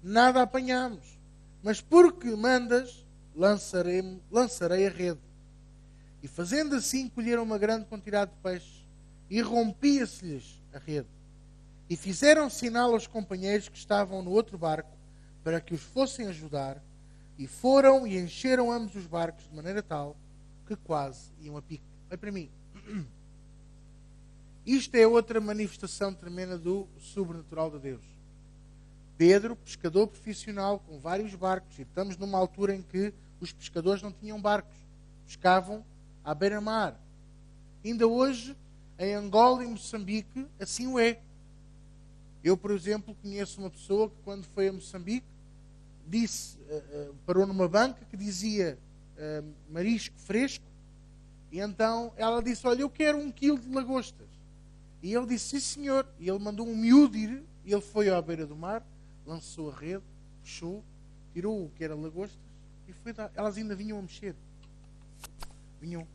Speaker 1: nada apanhamos, mas porque mandas, lançarei a rede. E fazendo assim, colheram uma grande quantidade de peixes, e rompia-se-lhes a rede. E fizeram sinal aos companheiros que estavam no outro barco, para que os fossem ajudar, e foram e encheram ambos os barcos de maneira tal que quase iam a pique. Olha para mim. Isto é outra manifestação tremenda do sobrenatural de Deus. Pedro, pescador profissional, com vários barcos, e estamos numa altura em que os pescadores não tinham barcos, pescavam à beira-mar. Ainda hoje, em Angola e Moçambique, assim o é. Eu, por exemplo, conheço uma pessoa que, quando foi a Moçambique, parou numa banca que dizia marisco fresco, e então ela disse: olha, eu quero 1 quilo de lagostas. E ele disse: sim, senhor. E ele mandou um miúdo ir, e ele foi à beira do mar, lançou a rede, puxou, tirou o que era lagostas e foi dar. Elas ainda vinham a mexer. Vinham.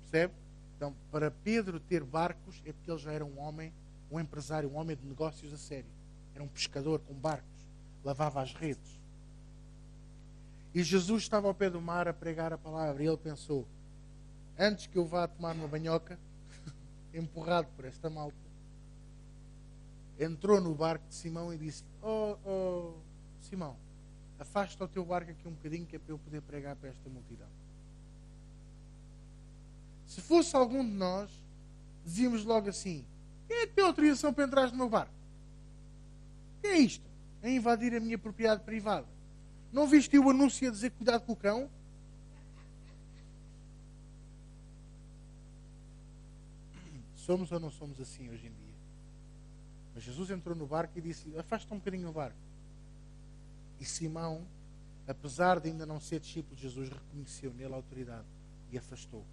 Speaker 1: Percebe? Então, para Pedro ter barcos é porque ele já era um homem, um empresário, um homem de negócios a sério. Era um pescador com barcos. Lavava as redes. E Jesus estava ao pé do mar a pregar a palavra. E ele pensou: antes que eu vá tomar uma banhoca, empurrado por esta malta, entrou no barco de Simão e disse: oh Simão, afasta o teu barco aqui um bocadinho, que é para eu poder pregar para esta multidão. Se fosse algum de nós, dizíamos logo assim: quem é que tem autorização para entrar no meu barco? O que é isto? A invadir a minha propriedade privada. Não viste o anúncio a dizer cuidado com o cão? Somos ou não somos assim hoje em dia? Mas Jesus entrou no barco e disse: afasta um bocadinho o barco. E Simão apesar de ainda não ser discípulo de Jesus, reconheceu nele a autoridade e afastou.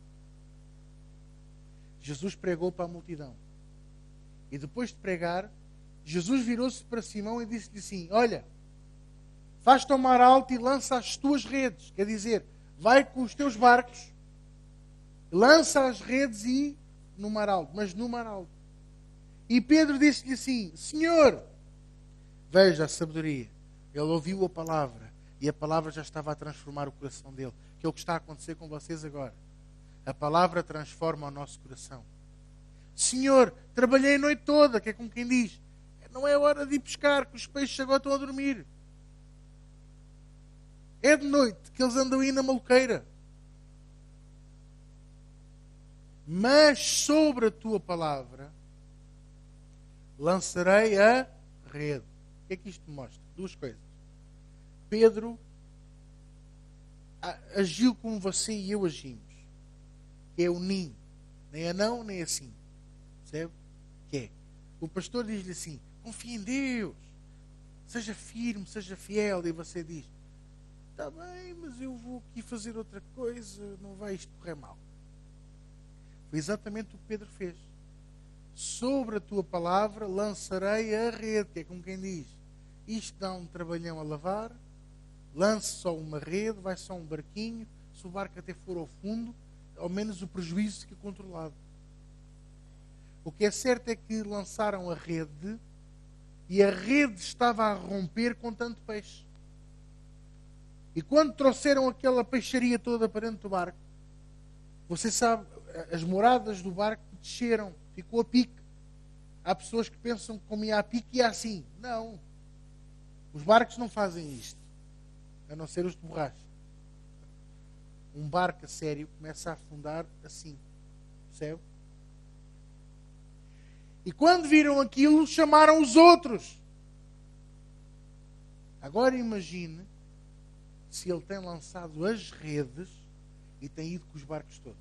Speaker 1: Jesus pregou para a multidão. E depois de pregar, Jesus virou-se para Simão e disse-lhe assim: olha, faz-te ao mar alto e lança as tuas redes. Quer dizer, vai com os teus barcos, lança as redes e no mar alto. Mas no mar alto. E Pedro disse-lhe assim: Senhor, veja a sabedoria. Ele ouviu a palavra e a palavra já estava a transformar o coração dele. Que é o que está a acontecer com vocês agora. A palavra transforma o nosso coração. Senhor, trabalhei a noite toda, que é como quem diz, não é hora de ir pescar, que os peixes agora estão a dormir. É de noite que eles andam aí na maluqueira. Mas sobre a tua palavra lançarei a rede. O que é que isto mostra? Duas coisas. Pedro agiu como você e eu agimos. Que é o ninho. Nem é não, nem é sim. Percebe? Que é. O pastor diz-lhe assim: confia em Deus. Seja firme, seja fiel. E você diz: está bem, mas eu vou aqui fazer outra coisa. Não vai isto correr mal. Foi exatamente o que Pedro fez. Sobre a tua palavra lançarei a rede. Que é como quem diz: isto dá um trabalhão a lavar. Lance só uma rede, vai só um barquinho. Se o barco até for ao fundo, ao menos o prejuízo fica controlado. O que é certo é que lançaram a rede e a rede estava a romper com tanto peixe. E quando trouxeram aquela peixaria toda para dentro do barco, você sabe, as moradas do barco desceram, ficou a pique. Há pessoas que pensam que como ia a pique ia assim. Não. Os barcos não fazem isto, a não ser os de borracha. Um barco a sério começa a afundar assim. Percebe? E quando viram aquilo, chamaram os outros. Agora imagine se ele tem lançado as redes e tem ido com os barcos todos.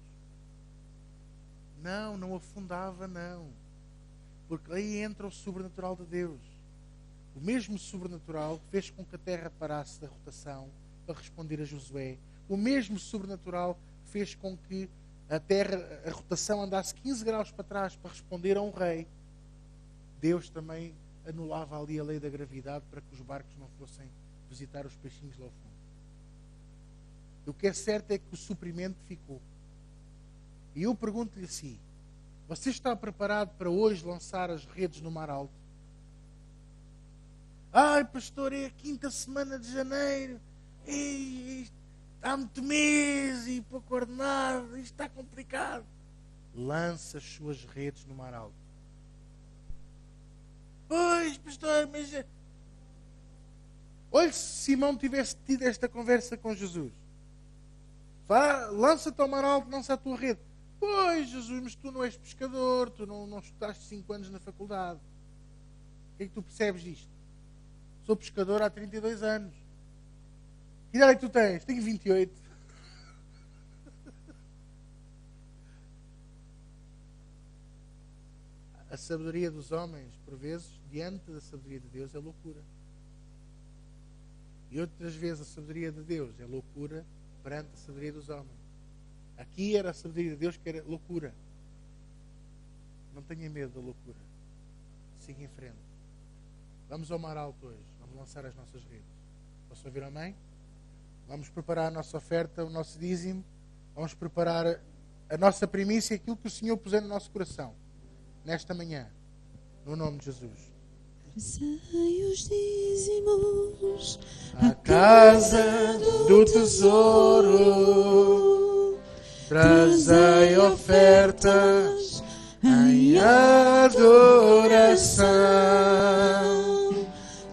Speaker 1: Não afundava, não. Porque aí entra o sobrenatural de Deus. O mesmo sobrenatural que fez com que a terra parasse da rotação para responder a Josué. O mesmo sobrenatural que fez com que a rotação andasse 15 graus para trás para responder a um rei. Deus também anulava ali a lei da gravidade para que os barcos não fossem visitar os peixinhos lá ao fundo. O que é certo é que o suprimento ficou. E eu pergunto-lhe assim: você está preparado para hoje lançar as redes no mar alto? Ai, pastor, é a 5ª semana de janeiro. Há muito mês e pouco ordenado. Isto está complicado. Lança as suas redes no mar alto. Pois, pastor, mas... Olha, se Simão tivesse tido esta conversa com Jesus. Lança-te ao mar alto, lança a tua rede. Pois, Jesus, mas tu não és pescador, tu não estudaste 5 anos na faculdade. O que é que tu percebes disto? Sou pescador há 32 anos. Que idade é que tu tens? Tenho 28. A sabedoria dos homens, por vezes, diante da sabedoria de Deus, é loucura. E outras vezes a sabedoria de Deus é loucura perante a sabedoria dos homens. Aqui era a sabedoria de Deus que era loucura. Não tenha medo da loucura. Siga em frente. Vamos ao mar alto hoje. Vamos lançar as nossas redes. Posso ouvir amém? Vamos preparar a nossa oferta, o nosso dízimo. Vamos preparar a nossa primícia, aquilo que o Senhor puser no nosso coração. Nesta manhã. No nome de Jesus.
Speaker 2: Trazei os dízimos
Speaker 1: à casa do tesouro. Trazei ofertas em adoração.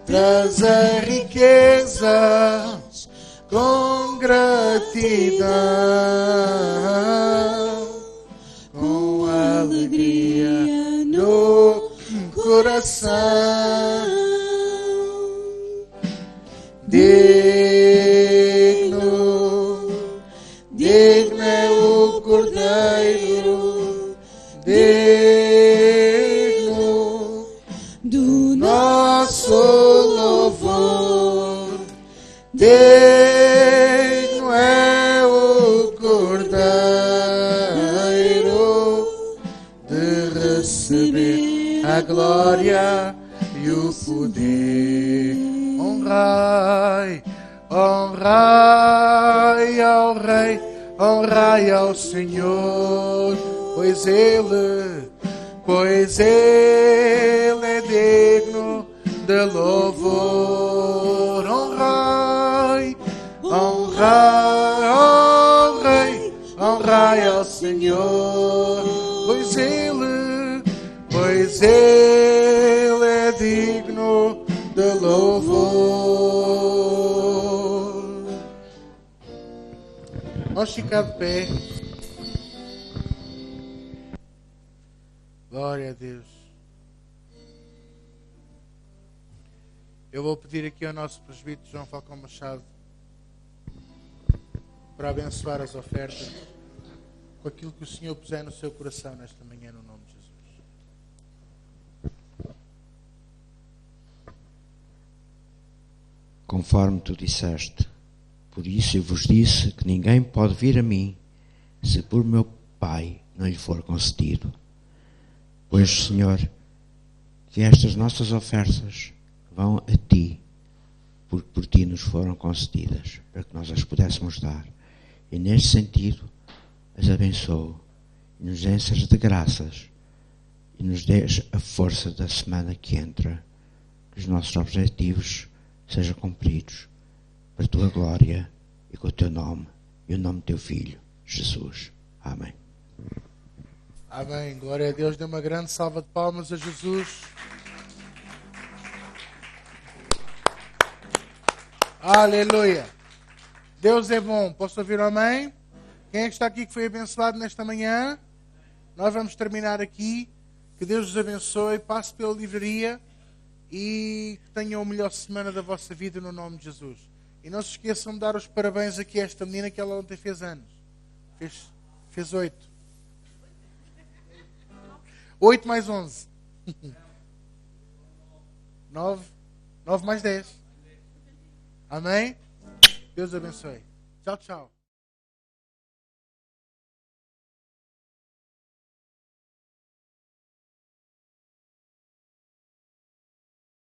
Speaker 1: Trazei riquezas com gratidão, com alegria no coração. Digno é o Cordeiro, digno do nosso louvor. Digno honrai, honrai ao Rei, honrai ao Senhor, pois Ele é digno de louvor. Honrai, honrai ao Rei, honrai ao Senhor, pois Ele é digno de louvor. Vamos ficar de pé. Glória a Deus. Eu vou pedir aqui ao nosso presbítero João Falcão Machado para abençoar as ofertas com aquilo que o Senhor puser no seu coração nesta manhã, no nome de Jesus.
Speaker 3: Conforme tu disseste, por isso eu vos disse que ninguém pode vir a mim se por meu Pai não lhe for concedido. Pois, Senhor, que estas nossas ofertas vão a Ti, porque por Ti nos foram concedidas, para que nós as pudéssemos dar. E neste sentido, as abençoo e nos enchas de graças e nos dês a força da semana que entra, que os nossos objetivos sejam cumpridos para a Tua glória e com o Teu nome e o nome do Teu Filho, Jesus. Amém.
Speaker 1: Amém. Glória a Deus. Dê uma grande salva de palmas a Jesus. Aleluia. Deus é bom. Posso ouvir um amém? Quem é que está aqui que foi abençoado nesta manhã? Nós vamos terminar aqui. Que Deus os abençoe. Passe pela livraria e que tenham a melhor semana da vossa vida no nome de Jesus. E não se esqueçam de dar os parabéns aqui a esta menina que ela ontem fez anos. Fez 8. 8 mais 11. 9 mais 10. Amém? Deus abençoe. Tchau, tchau.